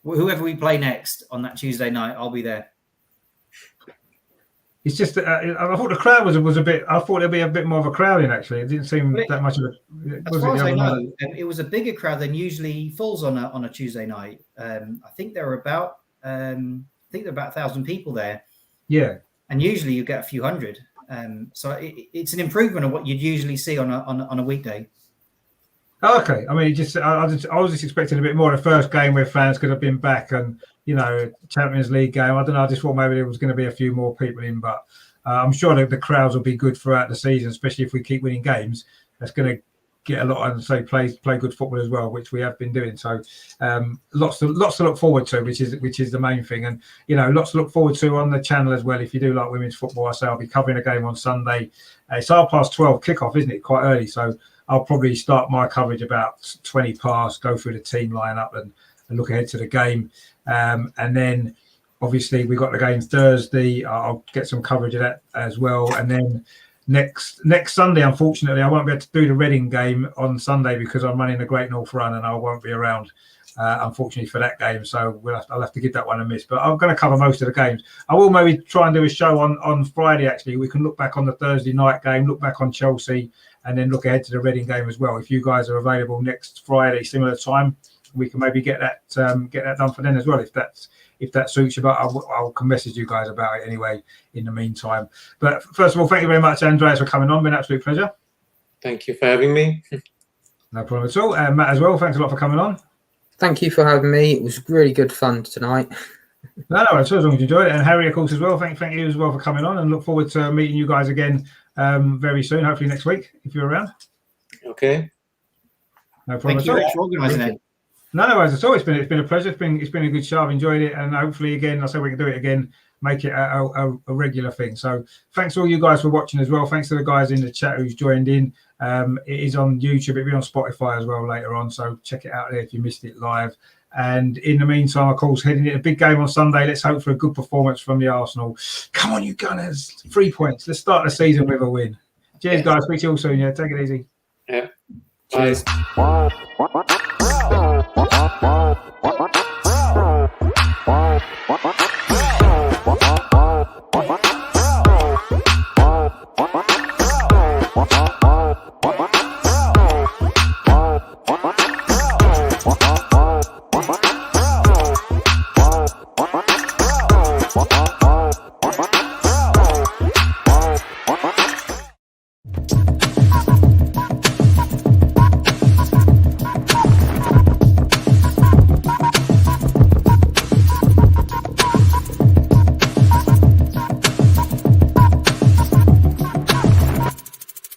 [SPEAKER 4] whoever we play next on that Tuesday night. I'll be there.
[SPEAKER 1] It's just I thought the crowd was a bit. I thought there'd be a bit more of a crowd in. Actually, it didn't seem that much of a.
[SPEAKER 4] As far as I know, it was a bigger crowd than usually falls on a Tuesday night. I think there were about 1,000 people there. Yeah, and usually you get a few hundred. So it's an improvement of what you'd usually see on a weekday.
[SPEAKER 1] Okay, I mean, I was just expecting a bit more. The first game where fans could have been back, and Champions League game. I don't know. I just thought maybe there was going to be a few more people in, but I'm sure that the crowds will be good throughout the season, especially if we keep winning games. That's going to get a lot and play good football as well, which we have been doing. So lots to look forward to, which is the main thing, and lots to look forward to on the channel as well. If you do like women's football, I say I'll be covering a game on Sunday. It's 12:30 kickoff, isn't it? Quite early, so I'll probably start my coverage about 20 past, go through the team lineup and look ahead to the game. And then obviously we got the game Thursday. I'll get some coverage of that as well. And then next Sunday, unfortunately, I won't be able to do the Reading game on Sunday because I'm running the Great North Run and I won't be around, unfortunately, for that game. So I'll have to give that one a miss. But I'm going to cover most of the games. I will maybe try and do a show on Friday, actually. We can look back on the Thursday night game, look back on Chelsea, and then look ahead to the Reading game as well. If you guys are available next Friday, similar time, we can maybe get that done for then as well, if that suits you. But I can message you guys about it anyway in the meantime. But first of all, thank you very much, Andreas, for coming on. It's been an absolute pleasure.
[SPEAKER 2] Thank you for having me.
[SPEAKER 1] No problem at all. And Matt as well, thanks a lot for coming on.
[SPEAKER 3] Thank you for having me. It was really good fun tonight.
[SPEAKER 1] No, as long as you enjoyed it. And Harry, of course, as well. Thank you as well for coming on, and look forward to meeting you guys again very soon, hopefully next week, if you're around.
[SPEAKER 2] Okay.
[SPEAKER 1] No problem.
[SPEAKER 4] Thank you for organising it.
[SPEAKER 1] No worries at all. It's been a pleasure. It's been a good show. I've enjoyed it, and hopefully again, I say we can do it again, make it a regular thing. So thanks to all you guys for watching as well. Thanks to the guys in the chat who's joined in. It is on YouTube. It'll be on Spotify as well later on. So check it out there if you missed it live. And in the meantime, of course, heading into a big game on Sunday. Let's hope for a good performance from the Arsenal. Come on, you Gunners! 3 points. Let's start the season with a win. Cheers, guys. Speak to you all soon. Yeah, take it easy.
[SPEAKER 2] Yeah.
[SPEAKER 3] Cheers.
[SPEAKER 2] Bye.